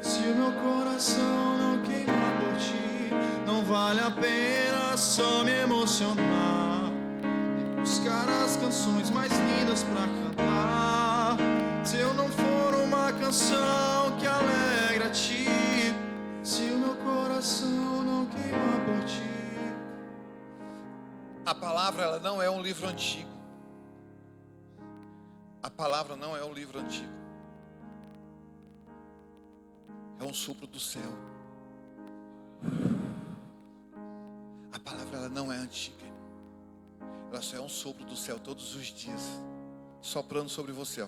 Se o meu coração não queima por ti, não vale a pena só me emocionar e buscar as canções mais lindas pra cantar, se eu não for uma canção que alegra a ti. Se o meu coração não queima por ti. A palavra, ela não é um livro antigo. A palavra não é um livro antigo. É um sopro do céu. A palavra, ela não é antiga. Ela só é um sopro do céu todos os dias, soprando sobre você, ó.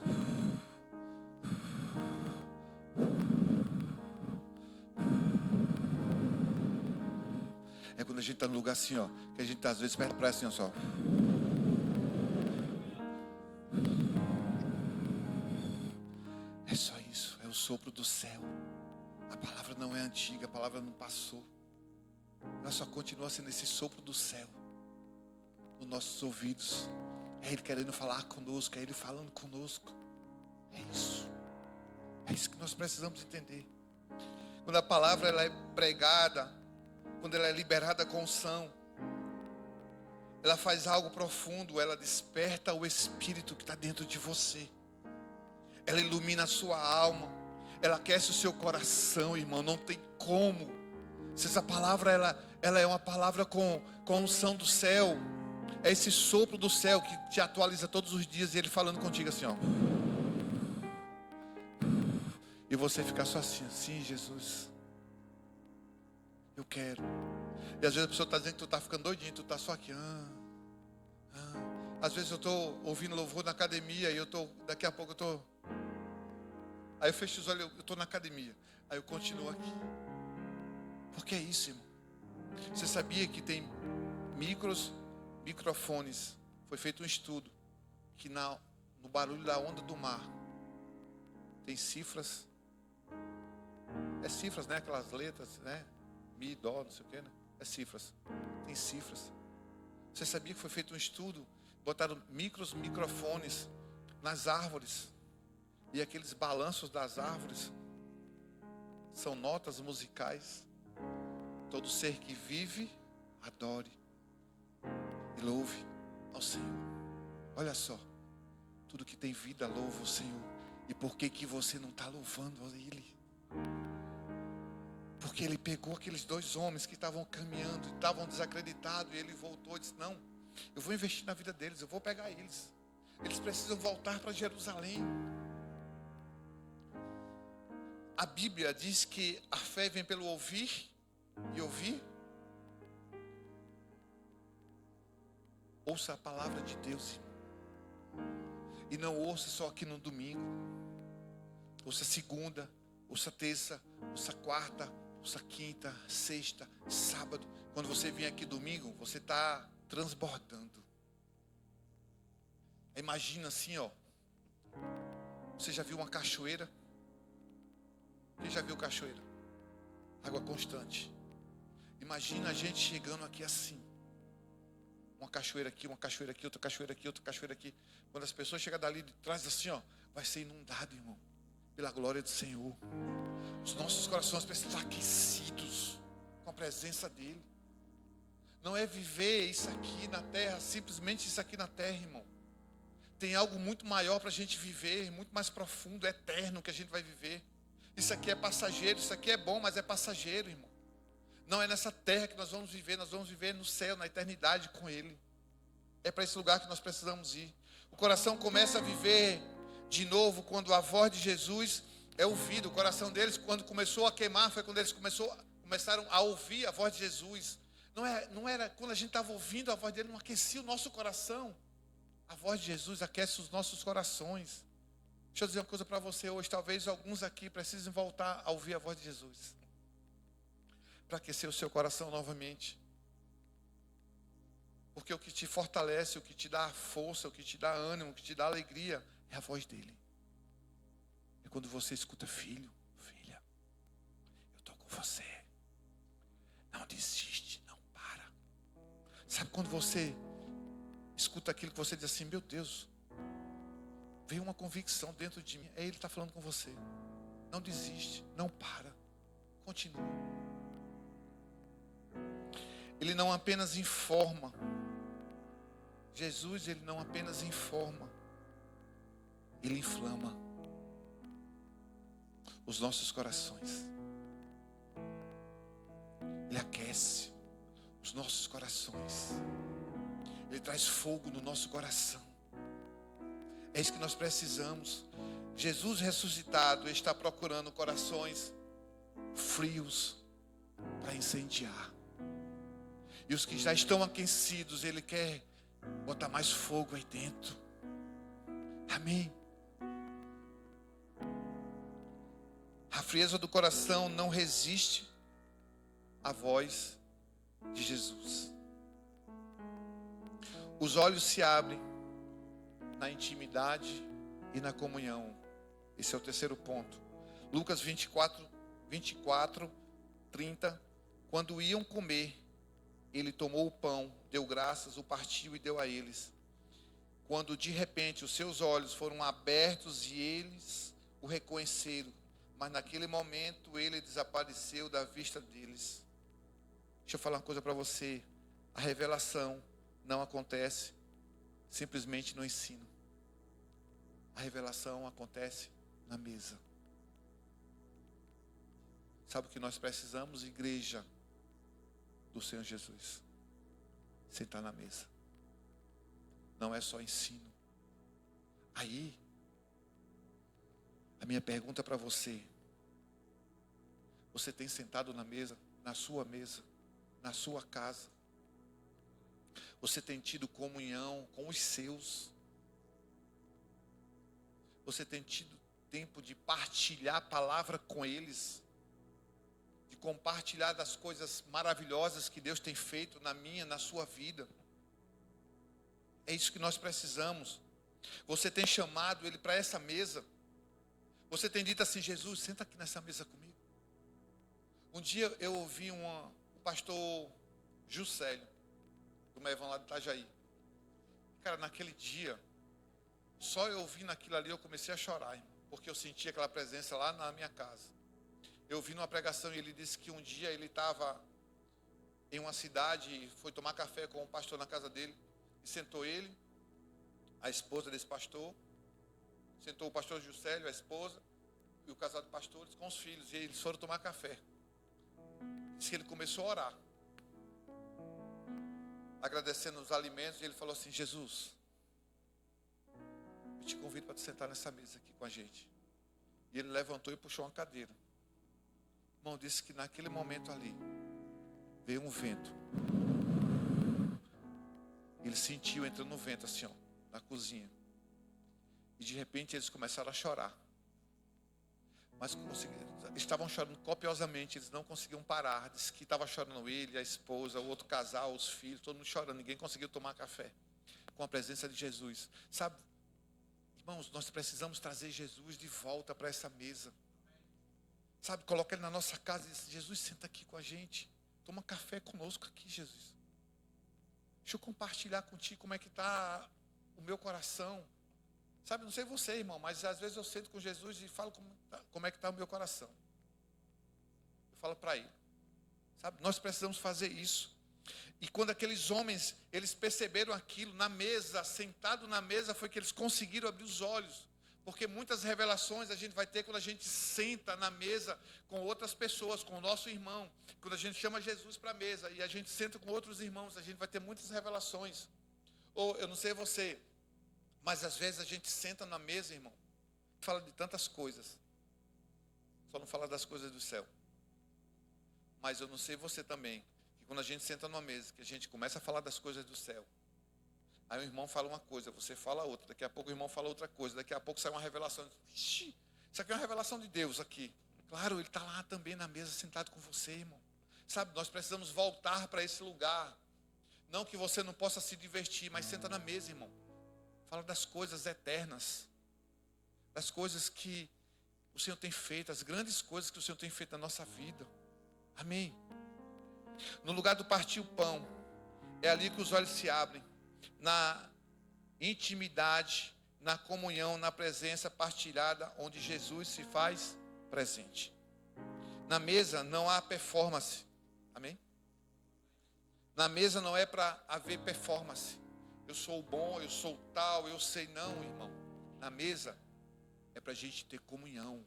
É quando a gente está no lugar assim, ó, que a gente às vezes perto da praia assim, ó, só. É só isso, é o sopro do céu. A palavra não é antiga, a palavra não passou. Ela só continua sendo esse sopro do céu nos nossos ouvidos. É Ele querendo falar conosco, é Ele falando conosco. É isso que nós precisamos entender. Quando a palavra ela é pregada, quando ela é liberada com unção, ela faz algo profundo, ela desperta o Espírito que está dentro de você. Ela ilumina a sua alma, ela aquece o seu coração, irmão. Não tem como. Se essa palavra ela é uma palavra com unção do céu, é esse sopro do céu que te atualiza todos os dias, e Ele falando contigo assim, ó. E você ficar só assim, sim, Jesus, eu quero. E às vezes a pessoa está dizendo que tu está ficando doidinho, tu está só aqui. Às vezes eu estou ouvindo louvor na academia e daqui a pouco eu estou. Aí eu fecho os olhos, eu estou na academia. Aí eu continuo aqui. Porque é isso, irmão. Você sabia que tem microfones? Foi feito um estudo que no barulho da onda do mar tem cifras. É cifras, né? Aquelas letras, né? Mi, dó, não sei o que, né? É cifras. Tem cifras. Você sabia que foi feito um estudo? Botaram microfones nas árvores. E aqueles balanços das árvores são notas musicais. Todo ser que vive, adore e louve ao Senhor. Olha só. Tudo que tem vida, louva o Senhor. E por que você não está louvando a Ele? Porque Ele pegou aqueles dois homens que estavam caminhando, estavam desacreditados, e Ele voltou e disse, não, eu vou investir na vida deles, eu vou pegar eles. Eles precisam voltar para Jerusalém. A Bíblia diz que a fé vem pelo ouvir e ouvir. Ouça a palavra de Deus. E não ouça só aqui no domingo. Ouça segunda, ouça terça, ouça quarta, ouça quinta, sexta, sábado. Quando você vem aqui domingo, você está transbordando. Imagina assim, ó. Você já viu uma cachoeira? Quem já viu cachoeira? Água constante. Imagina a gente chegando aqui assim. Uma cachoeira aqui, outra cachoeira aqui, outra cachoeira aqui. Quando as pessoas chegam dali de trás assim, ó, vai ser inundado, irmão, pela glória do Senhor. Os nossos corações precisam estar aquecidos com a presença dEle. Não é viver isso aqui na terra, simplesmente isso aqui na terra, irmão. Tem algo muito maior para a gente viver, muito mais profundo, eterno que a gente vai viver. Isso aqui é passageiro, isso aqui é bom, mas é passageiro, irmão. Não é nessa terra que nós vamos viver no céu, na eternidade com Ele. É para esse lugar que nós precisamos ir. O coração começa a viver de novo quando a voz de Jesus, é ouvido. O coração deles, quando começou a queimar, foi quando eles começaram a ouvir a voz de Jesus. Não era quando a gente estava ouvindo a voz dele, não aquecia o nosso coração. A voz de Jesus aquece os nossos corações. Deixa eu dizer uma coisa para você hoje. Talvez alguns aqui precisem voltar a ouvir a voz de Jesus, para aquecer o seu coração novamente. Porque o que te fortalece, o que te dá força, o que te dá ânimo, o que te dá alegria, é a voz dele. É quando você escuta: filho, filha, eu estou com você. Não desiste, não para. Sabe quando você escuta aquilo que você diz assim: meu Deus, veio uma convicção dentro de mim. É Ele que está falando com você. Não desiste, não para, continua. Ele não apenas informa. Jesus, ele não apenas informa, ele inflama os nossos corações. Ele aquece os nossos corações. Ele traz fogo no nosso coração. É isso que nós precisamos. Jesus ressuscitado está procurando corações frios para incendiar. E os que já estão aquecidos, ele quer botar mais fogo aí dentro. Amém. A frieza do coração não resiste à voz de Jesus. Os olhos se abrem na intimidade e na comunhão. Esse é o terceiro ponto. Lucas 24, 30. Quando iam comer, ele tomou o pão, deu graças, o partiu e deu a eles. Quando de repente os seus olhos foram abertos e eles o reconheceram, mas naquele momento ele desapareceu da vista deles. Deixa eu falar uma coisa para você. A revelação não acontece simplesmente no ensino. A revelação acontece na mesa. Sabe o que nós precisamos, igreja do Senhor Jesus? Sentar na mesa. Não é só ensino. Aí, a minha pergunta para você: você tem sentado na mesa, na sua mesa, na sua casa? Você tem tido comunhão com os seus? Você tem tido tempo de partilhar a palavra com eles? De compartilhar das coisas maravilhosas que Deus tem feito na minha, na sua vida? É isso que nós precisamos. Você tem chamado ele para essa mesa? Você tem dito assim: Jesus, senta aqui nessa mesa comigo. Um dia eu ouvi o pastor Juscelio, do Mevão lá de Itajaí. Cara, naquele dia, só eu ouvindo aquilo ali, eu comecei a chorar, irmão, porque eu senti aquela presença lá na minha casa. Eu ouvi numa pregação e ele disse que um dia ele estava em uma cidade e foi tomar café com um pastor na casa dele. E sentou ele, a esposa desse pastor, sentou o pastor Juscelio, a esposa, e o casal de pastores com os filhos. E eles foram tomar café. Diz que ele começou a orar, agradecendo os alimentos, e ele falou assim: Jesus, eu te convido para te sentar nessa mesa aqui com a gente. E ele levantou e puxou uma cadeira. Irmão, disse que naquele momento ali, veio um vento. Ele sentiu entrando no vento assim, ó, na cozinha. E de repente eles começaram a chorar. Mas estavam chorando copiosamente, eles não conseguiam parar. Disse que estava chorando ele, a esposa, o outro casal, os filhos, todo mundo chorando. Ninguém conseguiu tomar café com a presença de Jesus. Sabe, irmãos, nós precisamos trazer Jesus de volta para essa mesa. Sabe, coloca ele na nossa casa e diz: Jesus, senta aqui com a gente. Toma café conosco aqui, Jesus. Deixa eu compartilhar contigo como é que está o meu coração. Sabe, não sei você, irmão, mas às vezes eu sento com Jesus e falo como é que está o meu coração. Eu falo para ele. Sabe, nós precisamos fazer isso. E quando aqueles homens, eles perceberam aquilo na mesa, sentado na mesa, foi que eles conseguiram abrir os olhos. Porque muitas revelações a gente vai ter quando a gente senta na mesa com outras pessoas, com o nosso irmão. Quando a gente chama Jesus para a mesa e a gente senta com outros irmãos, a gente vai ter muitas revelações. Ou, eu não sei você, mas às vezes a gente senta na mesa, irmão, fala de tantas coisas. Só não fala das coisas do céu. Mas eu não sei você também, que quando a gente senta numa mesa, que a gente começa a falar das coisas do céu, aí o irmão fala uma coisa, você fala outra, daqui a pouco o irmão fala outra coisa, daqui a pouco sai uma revelação. Ixi, isso aqui é uma revelação de Deus aqui. Claro, Ele está lá também na mesa, sentado com você, irmão. Sabe, nós precisamos voltar para esse lugar. Não que você não possa se divertir, mas senta na mesa, irmão. Fala das coisas eternas, das coisas que o Senhor tem feito, as grandes coisas que o Senhor tem feito na nossa vida. Amém. No lugar do partir o pão, é ali que os olhos se abrem, na intimidade, na comunhão, na presença partilhada, onde Jesus se faz presente. Na mesa não há performance. Amém? Na mesa não é para haver performance. Eu sou bom, eu sou tal, eu sei não, irmão. Na mesa é para a gente ter comunhão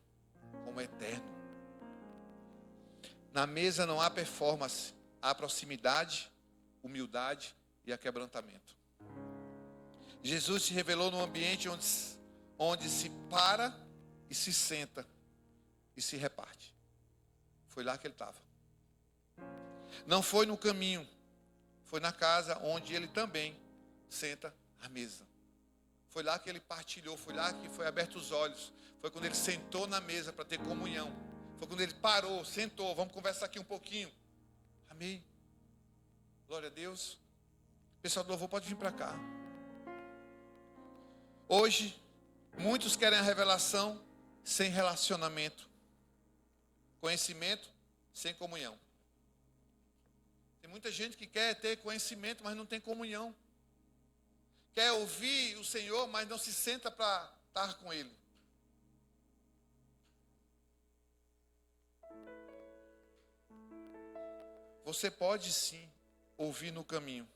com o eterno. Na mesa não há performance, há proximidade, humildade e aquebrantamento. Jesus se revelou num ambiente onde se para e se senta e se reparte. Foi lá que ele estava. Não foi no caminho, foi na casa onde ele também senta à mesa. Foi lá que ele partilhou, foi lá que foi aberto os olhos. Foi quando ele sentou na mesa para ter comunhão. Foi quando ele parou, sentou, vamos conversar aqui um pouquinho. Amém. Glória a Deus. Pessoal do louvor, pode vir para cá. Hoje, muitos querem a revelação sem relacionamento. Conhecimento sem comunhão. Tem muita gente que quer ter conhecimento, mas não tem comunhão. Quer ouvir o Senhor, mas não se senta para estar com Ele. Você pode sim ouvir no caminho,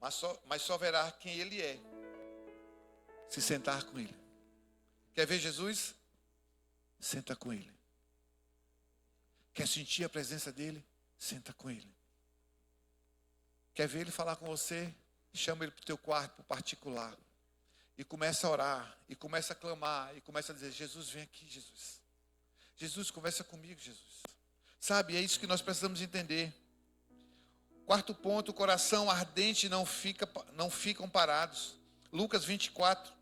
mas só verá quem Ele é, se sentar com Ele. Quer ver Jesus? Senta com Ele. Quer sentir a presença dEle? Senta com Ele. Quer ver Ele falar com você? Chama Ele para o teu quarto, para o particular. E começa a orar, e começa a clamar, e começa a dizer: Jesus, vem aqui, Jesus. Jesus, conversa comigo, Jesus. Sabe, é isso que nós precisamos entender. Quarto ponto, o coração ardente não ficam parados. Lucas 24,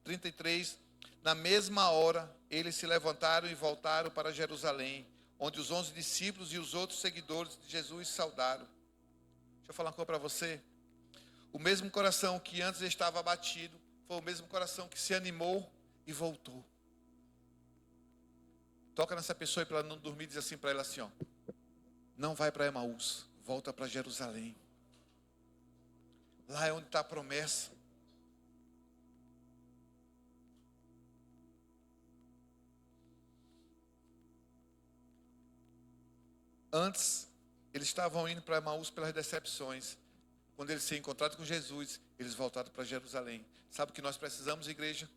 33. Na mesma hora, eles se levantaram e voltaram para Jerusalém, onde os 11 discípulos e os outros seguidores de Jesus saudaram. Deixa eu falar uma coisa para você. O mesmo coração que antes estava abatido, foi o mesmo coração que se animou e voltou. Toca nessa pessoa e para ela não dormir, diz assim para ela assim, ó: não vai para Emaús, volta para Jerusalém. Lá é onde está a promessa. Antes, eles estavam indo para Emaús pelas decepções. Quando eles se encontraram com Jesus, eles voltaram para Jerusalém. Sabe o que nós precisamos, igreja?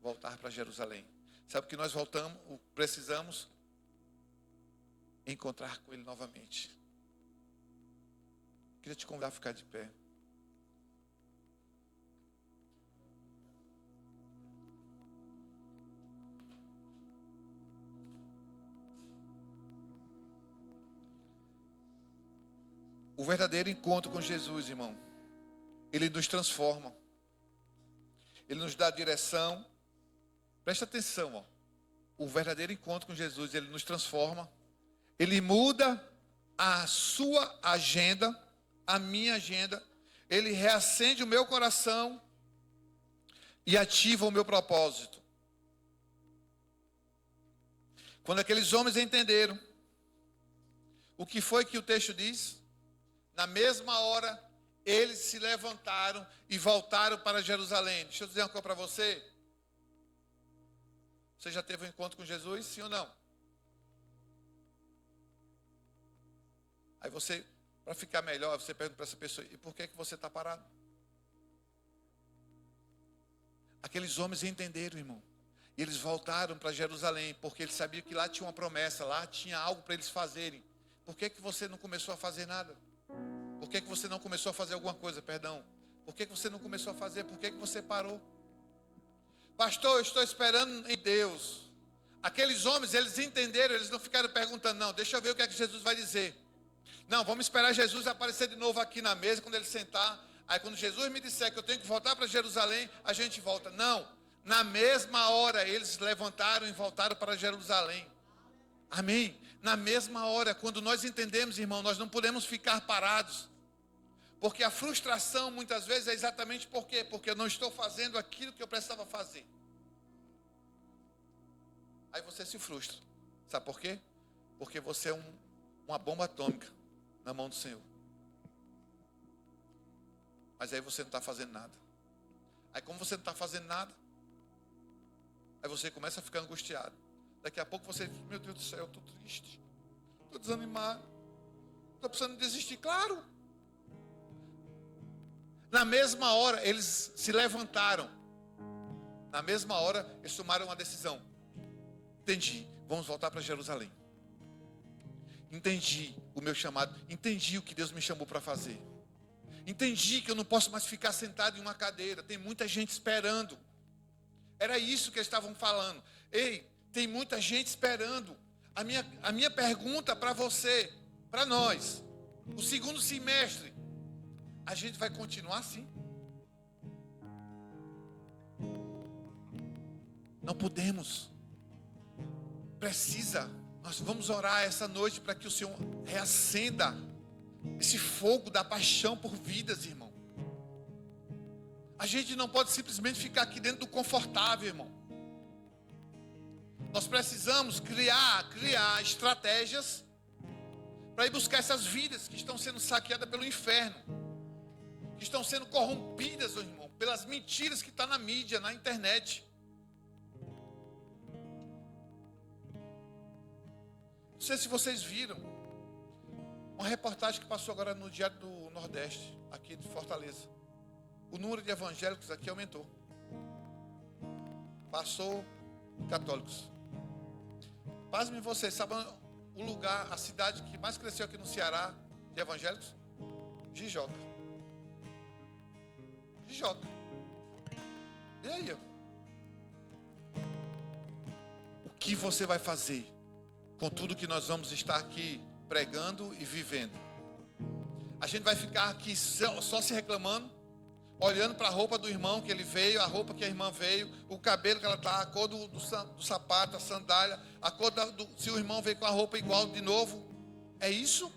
Voltar para Jerusalém. Sabe o que nós precisamos? Encontrar com Ele novamente. Queria te convidar a ficar de pé. O verdadeiro encontro com Jesus, irmão, Ele nos transforma. Ele nos dá direção. Presta atenção, ó. O verdadeiro encontro com Jesus, Ele nos transforma. Ele muda a sua agenda, a minha agenda. Ele reacende o meu coração e ativa o meu propósito. Quando aqueles homens entenderam o que foi que o texto diz, na mesma hora, eles se levantaram e voltaram para Jerusalém. Deixa eu dizer uma coisa para você. Você já teve um encontro com Jesus, sim ou não? Aí você, para ficar melhor, você pergunta para essa pessoa: e por que você está parado? Aqueles homens entenderam, irmão. E eles voltaram para Jerusalém, porque eles sabiam que lá tinha uma promessa, lá tinha algo para eles fazerem. Por que você não começou a fazer nada? Por que você não começou a fazer alguma coisa, perdão? Por que você não começou a fazer? Por que você parou? Pastor, eu estou esperando em Deus. Aqueles homens, eles entenderam, eles não ficaram perguntando, não, deixa eu ver o que é que Jesus vai dizer. Não, vamos esperar Jesus aparecer de novo aqui na mesa, quando ele sentar. Aí quando Jesus me disser que eu tenho que voltar para Jerusalém, a gente volta. Não, na mesma hora eles levantaram e voltaram para Jerusalém. Amém? Na mesma hora, quando nós entendemos, irmão, nós não podemos ficar parados. Porque a frustração muitas vezes é exatamente por quê? Porque eu não estou fazendo aquilo que eu precisava fazer. Aí você se frustra. Sabe por quê? Porque você é uma bomba atômica na mão do Senhor. Mas aí você não está fazendo nada. Aí como você não está fazendo nada, aí você começa a ficar angustiado. Daqui a pouco você diz, meu Deus do céu, eu estou triste. Estou desanimado. Estou precisando desistir, claro. Na mesma hora, eles se levantaram. Na mesma hora, eles tomaram uma decisão. Entendi, vamos voltar para Jerusalém. Entendi o meu chamado. Entendi o que Deus me chamou para fazer. Entendi que eu não posso mais ficar sentado em uma cadeira. Tem muita gente esperando. Era isso que eles estavam falando. Ei, tem muita gente esperando. A minha pergunta para você, para nós, o segundo semestre, a gente vai continuar assim? Não podemos. Precisa. Nós vamos orar essa noite para que o Senhor reacenda esse fogo da paixão por vidas, irmão. A gente não pode simplesmente ficar aqui dentro do confortável, irmão. Nós precisamos criar estratégias para ir buscar essas vidas que estão sendo saqueadas pelo inferno, que estão sendo corrompidas, irmão, pelas mentiras que estão na mídia, na internet. Não sei se vocês viram uma reportagem que passou agora no Diário do Nordeste, aqui de Fortaleza. O número de evangélicos aqui aumentou. Passou católicos. Pasmem vocês, sabem o lugar, a cidade que mais cresceu aqui no Ceará de evangélicos? Jijoca. Jijoca. E aí? O que você vai fazer com tudo que nós vamos estar aqui pregando e vivendo? A gente vai ficar aqui só se reclamando, olhando para a roupa do irmão que ele veio, a roupa que a irmã veio, o cabelo que ela está, a cor do sapato, a sandália, a cor se o irmão veio com a roupa igual de novo. É isso?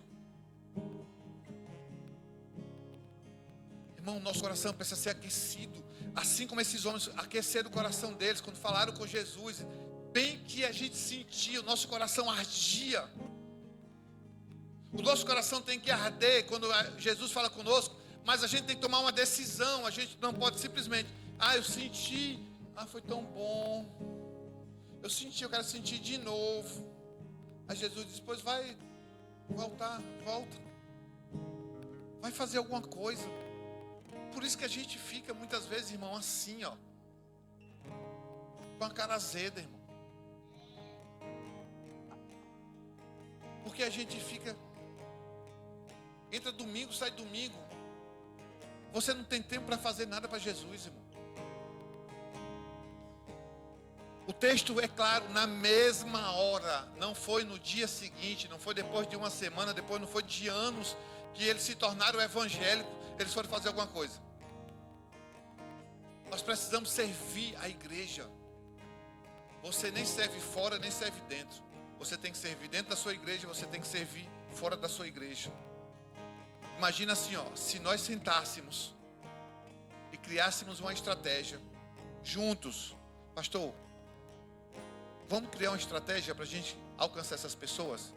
Irmão, nosso coração precisa ser aquecido, assim como esses homens aqueceram o coração deles quando falaram com Jesus. Bem que a gente sentia, o nosso coração ardia. O nosso coração tem que arder quando Jesus fala conosco, mas a gente tem que tomar uma decisão. A gente não pode simplesmente, eu senti, foi tão bom, eu senti, eu quero sentir de novo. Aí Jesus diz, depois vai volta, vai fazer alguma coisa. Por isso que a gente fica muitas vezes, irmão, assim, com a cara azeda, irmão. Porque a gente fica, entra domingo, sai domingo, você não tem tempo para fazer nada para Jesus, irmão. O texto é claro, na mesma hora, não foi no dia seguinte, não foi depois de uma semana, depois não foi de anos que eles se tornaram evangélicos, eles foram fazer alguma coisa. Nós precisamos servir a igreja. Você nem serve fora, nem serve dentro. Você tem que servir dentro da sua igreja, você tem que servir fora da sua igreja. Imagina assim, se nós sentássemos e criássemos uma estratégia juntos. Pastor, vamos criar uma estratégia para a gente alcançar essas pessoas?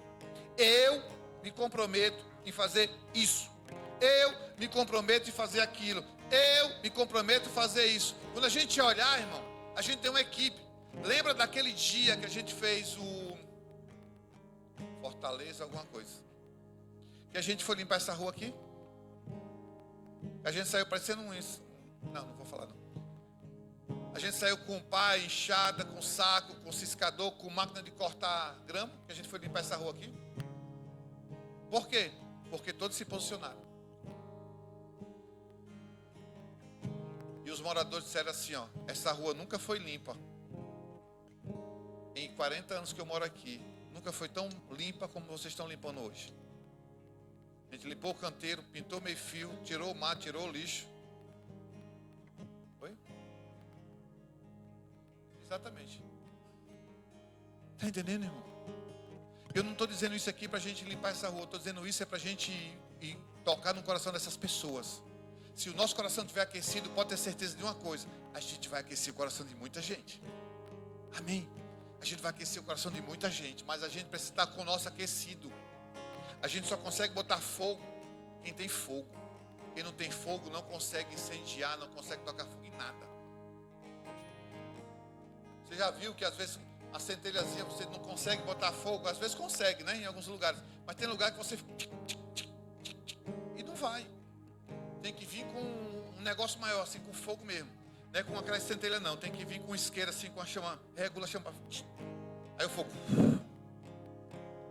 Eu me comprometo em fazer isso. Eu me comprometo em fazer aquilo. Eu me comprometo em fazer isso. Quando a gente olhar, irmão, a gente tem uma equipe. Lembra daquele dia que a gente fez o Fortaleza, alguma coisa, que a gente foi limpar essa rua aqui? A gente saiu parecendo não vou falar não. A gente saiu com pá, enxada, com saco, com ciscador, com máquina de cortar grama, que a gente foi limpar essa rua aqui. Por quê? Porque todos se posicionaram. E os moradores disseram assim, ó, essa rua nunca foi limpa. Em 40 anos que eu moro aqui, nunca foi tão limpa como vocês estão limpando hoje. A gente limpou o canteiro, pintou meio fio, tirou o mato, tirou o lixo. Oi? Exatamente. Está entendendo, irmão? Eu não estou dizendo isso aqui para a gente limpar essa rua. Estou dizendo isso para a gente ir tocar no coração dessas pessoas. Se o nosso coração estiver aquecido, pode ter certeza de uma coisa. A gente vai aquecer o coração de muita gente. Amém? A gente vai aquecer o coração de muita gente. Mas a gente precisa estar com o nosso aquecido. A gente só consegue botar fogo quem tem fogo. Quem não tem fogo não consegue incendiar, não consegue tocar fogo em nada. Você já viu que às vezes a centelhazinha você não consegue botar fogo? Às vezes consegue, né? Em alguns lugares. Mas tem lugar que você... E não vai. Tem que vir com um negócio maior, assim, com fogo mesmo. Não é com aquela centelha não. Tem que vir com isqueira, assim, com a chama... Regula a chama... Aí o fogo...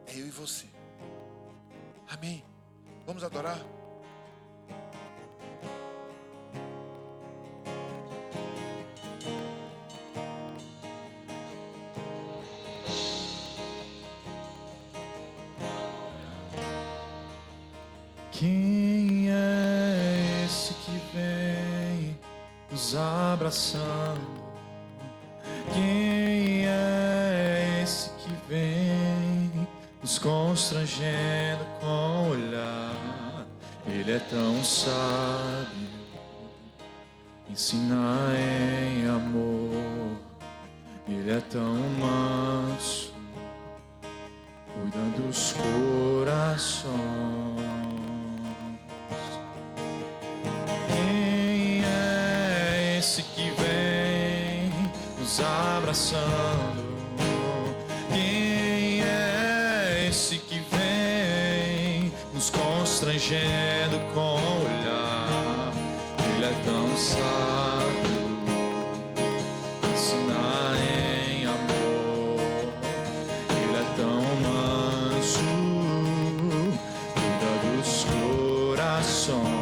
É eu e você. Amém. Vamos adorar? Quem é esse que vem nos abraçando? Quem é esse que vem nos constrangendo com o olhar? Ele é tão sábio, ensina em amor. Ele é tão manso, cuida dos corações. Quem é esse que vem nos abraçando? Quem é esse que vem nos constrangendo com o olhar? Ele é tão sábio, ensina em amor. Ele é tão manso, cuida dos corações.